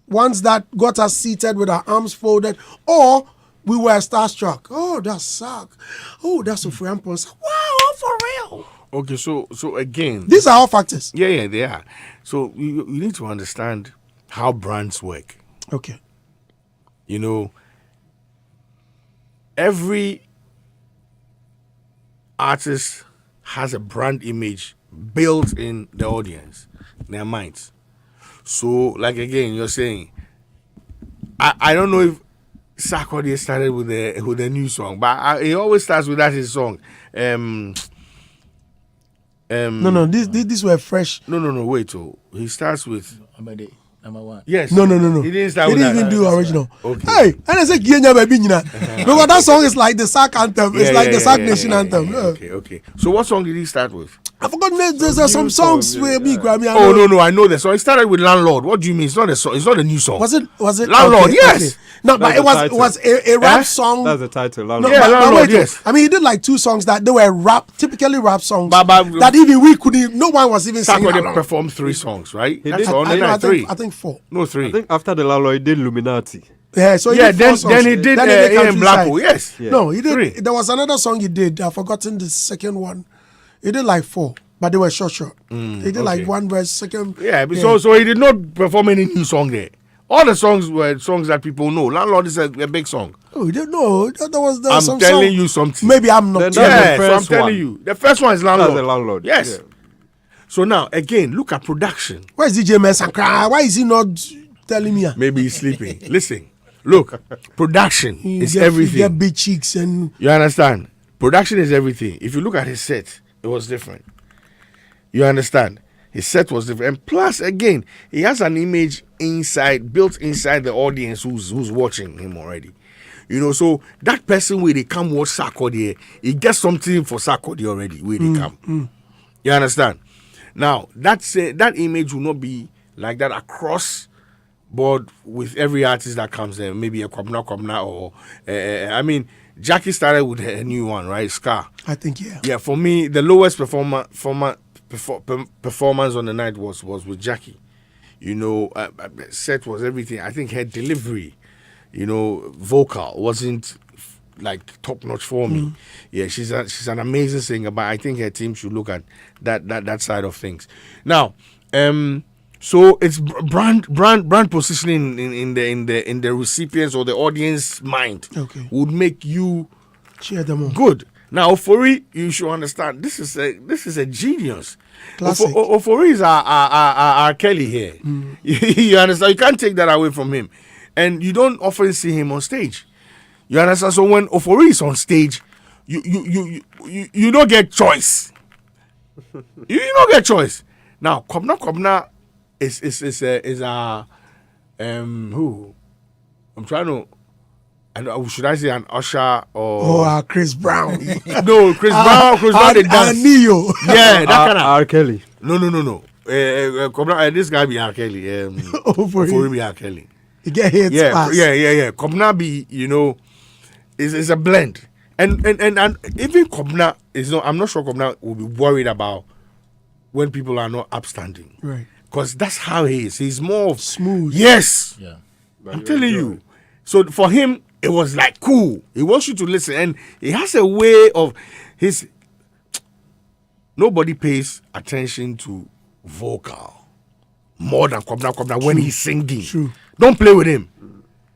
[SPEAKER 1] ones that got us seated with our arms folded, or we were starstruck? Oh, that's Sark. Oh, that's Foyan Ponsa. Wow, for real.
[SPEAKER 2] Okay, so again,
[SPEAKER 1] these are all factors.
[SPEAKER 2] Yeah, they are. So you need to understand how brands work.
[SPEAKER 1] Okay.
[SPEAKER 2] Every artist has a brand image built in the audience, their minds. So, like again, you're saying, I don't know if Sarkodie started with a new song, but he always starts with that his song.
[SPEAKER 1] No, these were fresh.
[SPEAKER 2] No, wait. He starts with
[SPEAKER 5] Number 1.
[SPEAKER 2] Yes.
[SPEAKER 1] No.
[SPEAKER 2] He didn't start with that.
[SPEAKER 1] He didn't even do original.
[SPEAKER 2] Okay.
[SPEAKER 1] Hey, and I said, because that song is like the Sark anthem. It's like the Sark Nation anthem.
[SPEAKER 2] Yeah. Okay. So what song did he start with?
[SPEAKER 1] I forgot. There's some songs where me Grammy.
[SPEAKER 2] Oh no, I know the song. He started with Landlord. What do you mean? It's not a song. It's not a new song.
[SPEAKER 1] Was it
[SPEAKER 2] Landlord?
[SPEAKER 1] Okay,
[SPEAKER 2] yes.
[SPEAKER 1] Okay. No, but it was a rap song.
[SPEAKER 3] That's the title.
[SPEAKER 1] No,
[SPEAKER 3] Landlord.
[SPEAKER 2] Landlord. Yes.
[SPEAKER 1] I mean, he did like 2 songs that they were typically rap songs. That even we couldn't. No one was even singing along.
[SPEAKER 2] Performed 3 songs, right?
[SPEAKER 3] He
[SPEAKER 2] That's
[SPEAKER 3] did.
[SPEAKER 2] all.
[SPEAKER 1] I
[SPEAKER 2] 3.
[SPEAKER 1] think 4.
[SPEAKER 2] No, 3.
[SPEAKER 3] I think after the Landlord, he did Illuminati.
[SPEAKER 1] Yeah, so
[SPEAKER 2] then he did A.M. Blacko. Yes.
[SPEAKER 1] Yeah. No, he did.
[SPEAKER 2] 3.
[SPEAKER 1] There was another song he did. I've forgotten the second one. He did like 4. But they were short. They did like one verse, second.
[SPEAKER 2] Yeah, so he did not perform any new song there. All the songs were songs that people know. Landlord is a big song.
[SPEAKER 1] Oh, you don't know. There was
[SPEAKER 2] I'm
[SPEAKER 1] some
[SPEAKER 2] telling
[SPEAKER 1] song.
[SPEAKER 2] you something.
[SPEAKER 1] Maybe I'm not.
[SPEAKER 2] Yeah, so I'm telling you. The first one is Landlord.
[SPEAKER 3] That's the Landlord.
[SPEAKER 2] Yes.
[SPEAKER 3] Yeah.
[SPEAKER 2] So now, again, look at production.
[SPEAKER 1] Where's DJ Mensa? Why is he not telling me?
[SPEAKER 2] Maybe he's sleeping. Listen, look, production is
[SPEAKER 1] You
[SPEAKER 2] everything.
[SPEAKER 1] get big cheeks and...
[SPEAKER 2] You understand? Production is everything. If you look at his set, it was different. You understand? His set was different. And plus, again, he has an image built inside the audience who's watching him already. You know, so that person where they come watch Sarkodie, he gets something for Sarkodie already where they come. You understand? Now, that image will not be like that across board with every artist that comes there. Maybe a Kwabna or... I mean, Jackie started with a new one, right? Scar.
[SPEAKER 1] I think, yeah.
[SPEAKER 2] Yeah, for me, the lowest performance on the night was with Jackie. You know, set was everything. I think her delivery, you know, vocal wasn't like top notch for me. Yeah, she's an amazing singer, but I think her team should look at that side of things. Now, so it's brand positioning in the recipients or the audience mind would make you
[SPEAKER 1] cheer them on.
[SPEAKER 2] Good. Now, Ofori, you should understand. This is a genius.
[SPEAKER 1] Classic.
[SPEAKER 2] Ofori is our Kelly here. You understand? You can't take that away from him, and you don't often see him on stage. You understand? So when Ofori is on stage, you don't get choice. you don't get choice. Now, Kobna is a who? I'm trying to. And should I say an Usher or
[SPEAKER 1] Chris Brown?
[SPEAKER 2] No, Chris Brown. They dance.
[SPEAKER 1] Neo.
[SPEAKER 2] Yeah, that kind of
[SPEAKER 3] R. Kelly.
[SPEAKER 2] No. This guy be R. Kelly. For be R. Kelly.
[SPEAKER 1] He get hits.
[SPEAKER 2] Yeah. Kobna be, you know, is a blend, and even Kobna is not. I'm not sure Kobna will be worried about when people are not upstanding,
[SPEAKER 1] right?
[SPEAKER 2] Because that's how he is. He's more
[SPEAKER 1] smooth.
[SPEAKER 2] Yes.
[SPEAKER 5] Yeah.
[SPEAKER 2] I'm telling you. So for him, it was like cool. He wants you to listen, and he has a way of his. Nobody pays attention to vocal more than Kobna when he's singing.
[SPEAKER 1] True.
[SPEAKER 2] Don't play with him.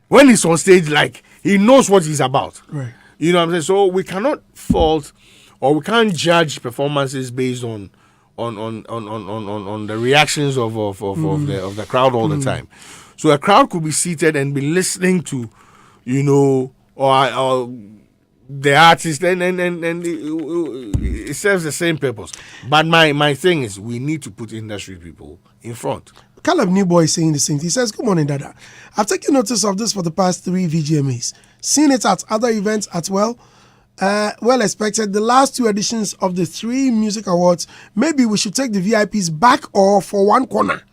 [SPEAKER 2] When he's on stage, like he knows what he's about.
[SPEAKER 1] Right.
[SPEAKER 2] You know what I'm saying? So we cannot fault or we can't judge performances based on the reactions of the crowd all the time. So a crowd could be seated and be listening to, you know, or the artist, and it serves the same purpose. But my thing is, we need to put industry people in front.
[SPEAKER 1] Caleb Newboy is saying the same thing. He says, "Good morning, Dada. I've taken notice of this for the past 3 VGMAs. Seen it at other events as well. Well expected. The last 2 editions of the 3 music awards, maybe we should take the VIPs back or for one corner.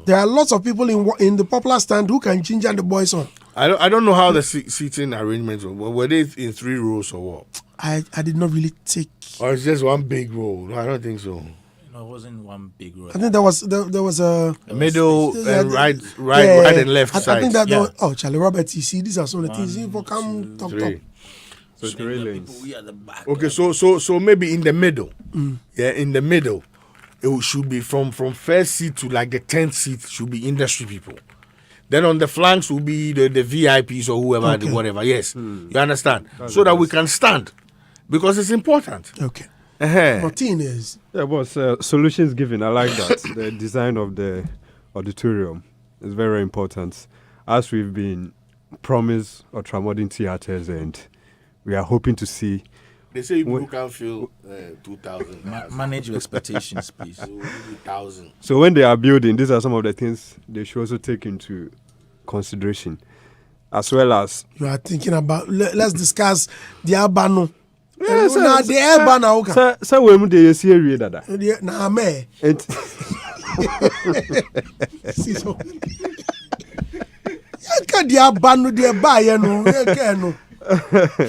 [SPEAKER 1] There are lots of people in the popular stand who can ginger the boys on."
[SPEAKER 2] I don't know how the seating arrangements were they in 3 rows or what?
[SPEAKER 1] I did not really take.
[SPEAKER 2] Or it's just one big row? No, I don't think so.
[SPEAKER 5] No, it wasn't one big row.
[SPEAKER 1] I think there was a
[SPEAKER 2] middle and right and left side.
[SPEAKER 1] I think that was, Charlie Roberts. You see, these are some of the things. People come top.
[SPEAKER 3] So 3 lanes.
[SPEAKER 5] We at the back.
[SPEAKER 2] Okay, so maybe in the middle. Yeah, in the middle, it should be from first seat to like the 10th seat should be industry people. Then on the flanks will be the VIPs or whoever, whatever. Yes, you understand? So that we can stand because it's important.
[SPEAKER 1] Okay.
[SPEAKER 2] Martinez.
[SPEAKER 3] Yeah, but solutions given. I like that. The design of the auditorium is very important. As we've been promised ultramodern theaters, and we are hoping to see.
[SPEAKER 2] They say you can fill 2,000.
[SPEAKER 5] Manage your expectations, please.
[SPEAKER 2] 1,000.
[SPEAKER 3] So when they are building, these are some of the things they should also take into consideration, as well as
[SPEAKER 1] you are thinking about. Let's discuss the Albano.
[SPEAKER 3] Yes,
[SPEAKER 1] the Albano.
[SPEAKER 3] Sir, when they see area that.
[SPEAKER 1] Nah, me.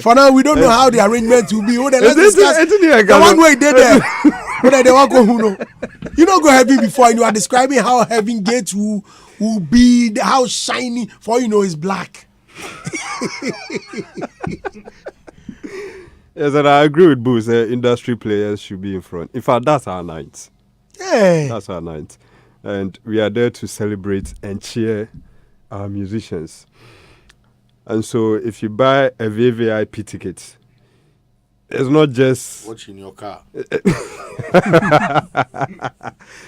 [SPEAKER 1] For now, we don't know how the arrangement will be. Let's discuss the one way they there. They won't go who know. You don't go heaven before, and you are describing how heaven gates will be, how shiny. For you know, it's black.
[SPEAKER 3] Yes, and I agree with Boots. Industry players should be in front. In fact, that's our night.
[SPEAKER 1] Yeah.
[SPEAKER 3] That's our night. And we are there to celebrate and cheer our musicians. And so if you buy a VVIP ticket, it's not just...
[SPEAKER 2] Watching your car.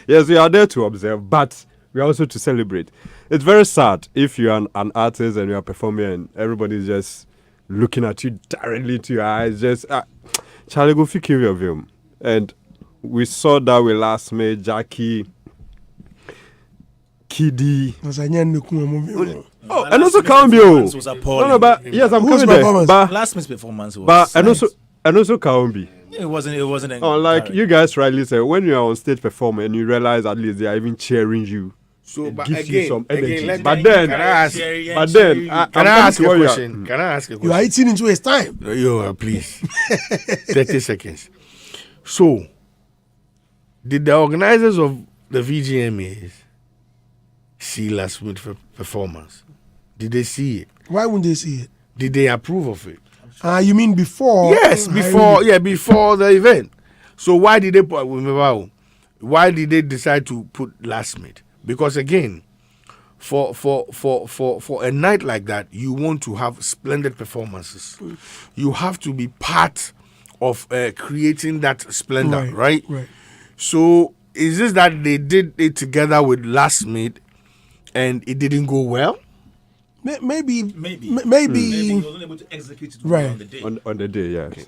[SPEAKER 3] Yes, we are there to observe, but we are also to celebrate. It's very sad if you are an artist and you are performing and everybody's just looking at you directly into your eyes. Just, Charlie, go take care of him. And we saw that with last May, Jackie, Kiddy. Oh, and also Kaumbi. No, but yes, I'm coming there. But
[SPEAKER 5] last month's performance was.
[SPEAKER 3] And also Kaumbi.
[SPEAKER 5] It wasn't.
[SPEAKER 3] Like you guys rightly said, when you are on stage performing and you realize at least they are even cheering you.
[SPEAKER 2] So, but
[SPEAKER 3] gives
[SPEAKER 2] again,
[SPEAKER 3] you some energy.
[SPEAKER 2] But then, can I ask a question? Can I ask a question?
[SPEAKER 1] You are eating into his time.
[SPEAKER 2] Yo, please. 30 seconds. So, did the organizers of the VGMAs see last week's performance? Did they see it?
[SPEAKER 1] Why wouldn't they see it?
[SPEAKER 2] Did they approve of it?
[SPEAKER 1] You mean before?
[SPEAKER 2] Yes, before the event. So why did they decide to put last minute? Because again, for a night like that, you want to have splendid performances. You have to be part of creating that splendor, right?
[SPEAKER 1] Right.
[SPEAKER 2] So is this that they did it together with last minute and it didn't go well?
[SPEAKER 1] Maybe.
[SPEAKER 5] Maybe he wasn't able to execute it
[SPEAKER 1] right
[SPEAKER 5] on the day.
[SPEAKER 3] On the day, yeah.
[SPEAKER 2] Okay.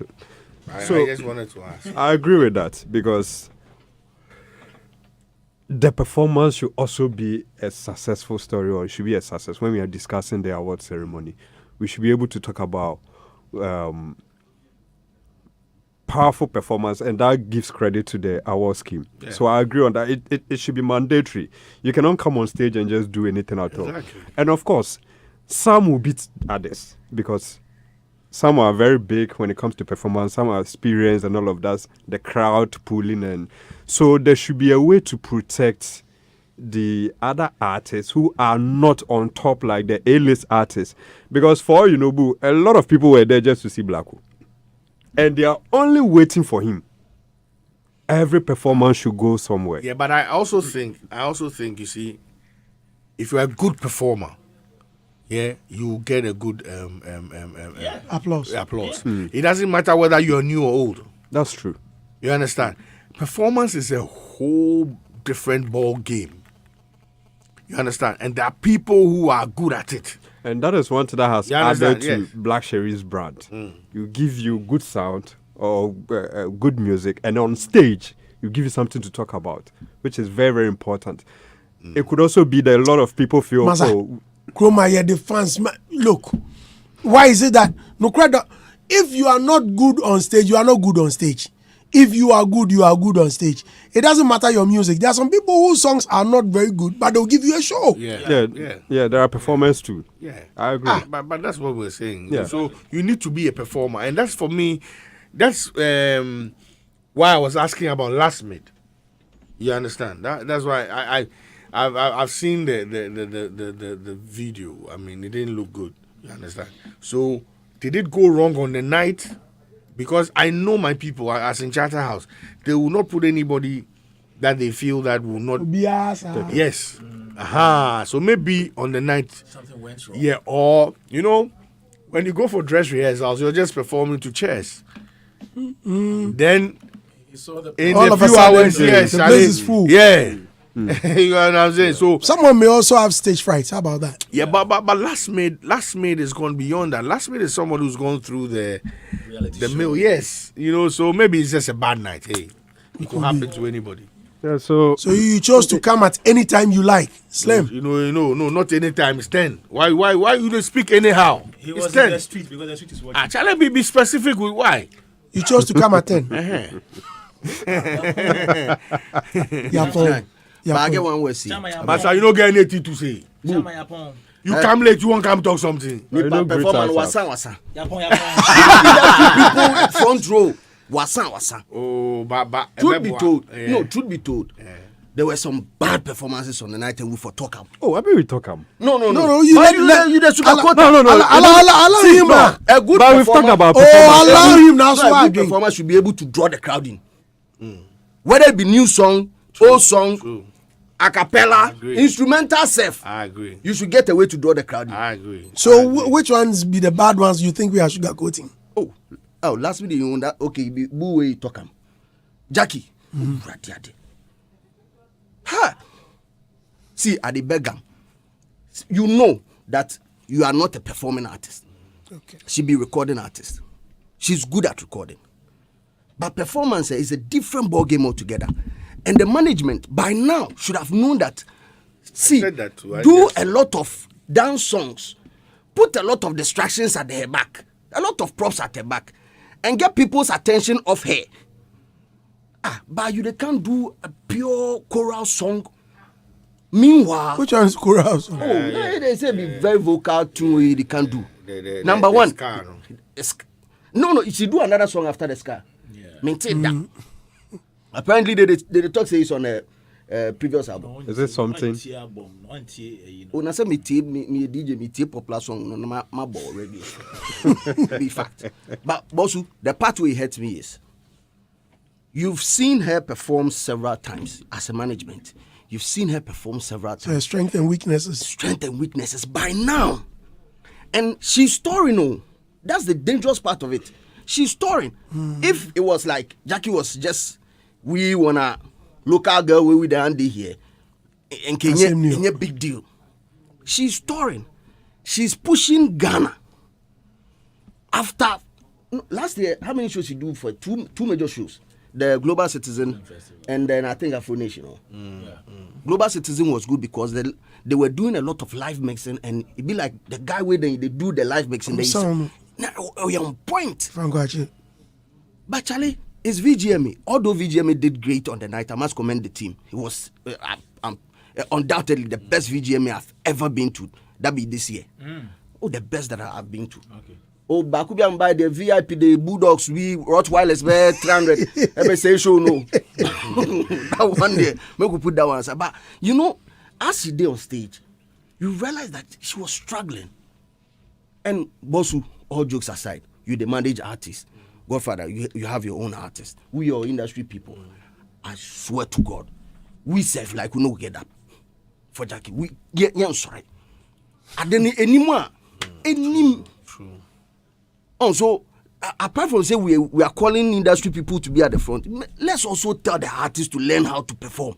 [SPEAKER 3] So
[SPEAKER 2] I just wanted to ask.
[SPEAKER 3] I agree with that because the performance should also be a successful story, or it should be a success. When we are discussing the award ceremony, we should be able to talk about powerful performance, and that gives credit to the award scheme. Yeah. So I agree on that. It should be mandatory. You cannot come on stage and just do anything at all. And of course, some will beat others because some are very big when it comes to performance, some are experienced and all of that, the crowd pulling, and so there should be a way to protect the other artists who are not on top like the A-list artists, because for all you know, Boo, a lot of people were there just to see Blacko, and they are only waiting for him. Every performance should go somewhere.
[SPEAKER 2] Yeah, but I also think you see, if you're a good performer, yeah, you get a good
[SPEAKER 1] applause.
[SPEAKER 2] Applause. It doesn't matter whether you're new or old.
[SPEAKER 3] That's true.
[SPEAKER 2] You understand? Performance is a whole different ball game. You understand? And there are people who are good at it.
[SPEAKER 3] And that is one thing that has added to Black Sherry's brand. You give you good sound or good music, and on stage, you give you something to talk about, which is very, very important. It could also be that a lot of people feel,
[SPEAKER 1] Chroma, the fans, look, why is it that no credit? If you are not good on stage, you are not good on stage. If you are good on stage. It doesn't matter your music. There are some people whose songs are not very good, but they'll give you a show.
[SPEAKER 3] Yeah. There are performers too.
[SPEAKER 2] Yeah,
[SPEAKER 3] I agree.
[SPEAKER 2] But that's what we're saying.
[SPEAKER 3] Yeah.
[SPEAKER 2] So you need to be a performer, and that's for me. That's why I was asking about last minute. You understand? That's why I've seen the video. I mean, it didn't look good. You understand? So did it go wrong on the night? Because I know my people, as in Charterhouse, they will not put anybody that they feel that will not. Yes. So maybe on the night
[SPEAKER 5] something went wrong.
[SPEAKER 2] Yeah, or when you go for dress rehearsals, you're just performing to chairs. Then in
[SPEAKER 1] all
[SPEAKER 2] a
[SPEAKER 1] of
[SPEAKER 2] few
[SPEAKER 1] a sudden,
[SPEAKER 2] hours,
[SPEAKER 1] the
[SPEAKER 2] yes,
[SPEAKER 1] place is full.
[SPEAKER 2] Yeah. You know what I'm saying? So
[SPEAKER 1] someone may also have stage fright. How about that?
[SPEAKER 2] Yeah, but last made is gone beyond that. Last made is someone who's gone through the mill. Yes, so maybe it's just a bad night. Hey, it could happen to anybody.
[SPEAKER 3] Yeah, so
[SPEAKER 1] you chose to come at any time you like, Slim.
[SPEAKER 2] No, not any time. It's 10. Why you don't speak anyhow?
[SPEAKER 5] He
[SPEAKER 2] it's
[SPEAKER 5] was
[SPEAKER 2] 10.
[SPEAKER 5] in the street because the street is watching.
[SPEAKER 2] Actually, be specific with why.
[SPEAKER 1] You chose to come at 10.
[SPEAKER 10] But I get one way see.
[SPEAKER 2] Master, you don't get anything to say. You come late, you won't come talk something.
[SPEAKER 10] Performance wasa. People front row wasa.
[SPEAKER 2] Oh, but
[SPEAKER 10] truth be told, truth be told, there were some bad performances on the night and we for talk.
[SPEAKER 3] Oh, I mean we talk.
[SPEAKER 10] No.
[SPEAKER 1] You let
[SPEAKER 10] you just
[SPEAKER 3] no.
[SPEAKER 1] allow him.
[SPEAKER 10] A good
[SPEAKER 3] But we've talked about
[SPEAKER 1] Allow him now. So
[SPEAKER 10] a good performer should be able to draw the crowd in. Whether it be new song, old song, a cappella, instrumental self.
[SPEAKER 2] I agree.
[SPEAKER 10] You should get a way to draw the crowd in.
[SPEAKER 2] I agree.
[SPEAKER 1] So which ones be the bad ones you think we are sugarcoating?
[SPEAKER 10] Oh, last week you that okay, be way talk am. Jackie. Ha. See, at the beggar, you know that you are not a performing artist.
[SPEAKER 1] Okay.
[SPEAKER 10] She be recording artist. She's good at recording. But performance is a different ball game altogether. And the management by now should have known that. See,
[SPEAKER 2] that too,
[SPEAKER 10] do a lot of dance songs, put a lot of distractions at her back, a lot of props at her back, and get people's attention off her. But they can't do a pure choral song. Meanwhile,
[SPEAKER 1] Which one is choral song?
[SPEAKER 10] they say be very vocal too. They can't do. Number one, no. She do another song after the Scar. Maintain that. Apparently, they talk say it's on a previous album.
[SPEAKER 3] Is it something?
[SPEAKER 10] When I say me DJ me popular song, no my ball radio. Be fact. But Bosu, the part where it hurts me is. You've seen her perform several times as a management. You've seen her perform several times.
[SPEAKER 1] So strength and weaknesses.
[SPEAKER 10] Strength and weaknesses by now. And she's touring. Oh, that's the dangerous part of it. She's touring. If it was like Jackie was just, we wanna local girl with the Andy here. And Kenya, big deal. She's touring. She's pushing Ghana. After last year, how many shows she do for two major shows? The Global Citizen and then I think Afro Nation. Global Citizen was good because they were doing a lot of live mixing and it be like the guy where they do the live mixing. You're on point. But Charlie, it's VGMA. Although VGMA did great on the night, I must commend the team. It was undoubtedly the best VGMA I've ever been to. That be this year. The best that I've been to. Okay. Bakubian by the VIP, the Bulldogs, we Rottweilers, 300. Ever say show no. That one day, make we put that one aside. But you know, as she did on stage, you realize that she was struggling. And Bosu, all jokes aside, you the manage artist. Godfather, you have your own artist. We are industry people. I swear to God, we serve like we know get up for Jackie. We I'm sorry. I didn't anymore. True. So, apart from saying we are calling industry people to be at the front, let's also tell the artists to learn how to perform.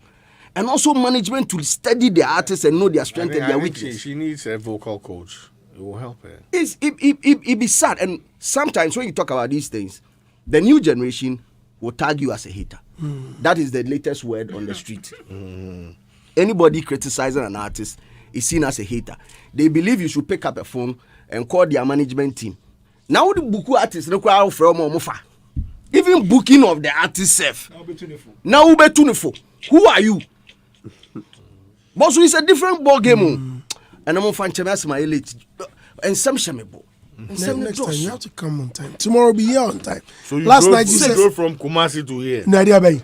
[SPEAKER 10] And also management to study the artists and know their strength and their weakness.
[SPEAKER 2] She needs a vocal coach. It will help her.
[SPEAKER 10] It be sad. And sometimes when you talk about these things, the new generation will tag you as a hater. That is the latest word on the street. Anybody criticizing an artist is seen as a hater. They believe you should pick up a phone and call their management team. Now the book artists no crowd from Mofa. Even booking of the artist self. Now we be tuneful. Who are you? But so it's a different ball game. And I'm fan chemas my elite. And some shamebo.
[SPEAKER 1] Next time you have to come on time. Tomorrow be here on time.
[SPEAKER 2] So you
[SPEAKER 1] last night you said
[SPEAKER 2] go from Kumasi to here.
[SPEAKER 1] Nadia Bay.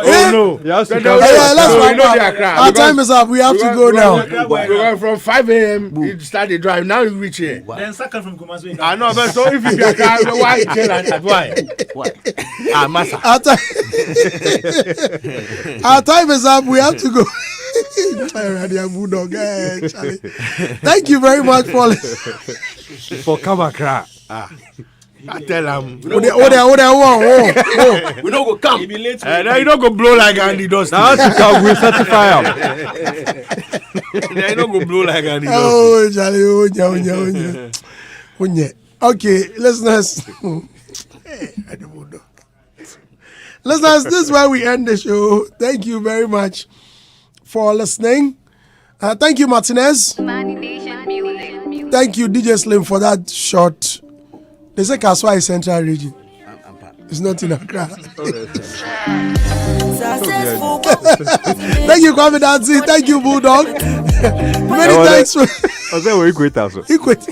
[SPEAKER 2] Oh no.
[SPEAKER 1] Let's our time is up. We have to go now.
[SPEAKER 2] From 5 a.m. you start the drive. Now you reach here.
[SPEAKER 5] Then second from Kumasi.
[SPEAKER 2] I know, but so if you be a car, why tell why? Massa.
[SPEAKER 1] Our time is up. We have to go. Thank you very much
[SPEAKER 3] for Kamakra.
[SPEAKER 2] I tell him.
[SPEAKER 10] We don't go come.
[SPEAKER 2] You don't go blow like Andy does.
[SPEAKER 3] Now we certify him.
[SPEAKER 2] You don't go blow like Andy does.
[SPEAKER 1] Oh, Charlie. Okay, listeners. Listeners, this is where we end the show. Thank you very much for listening. Thank you, Martinez. Thank you, DJ Slim, for that short. They say Kaswa is Central Region. It's not in Accra. Thank you, Kofi Owusu. Thank you, Bulldog. Many thanks.
[SPEAKER 3] I said we quit also.
[SPEAKER 1] He quit.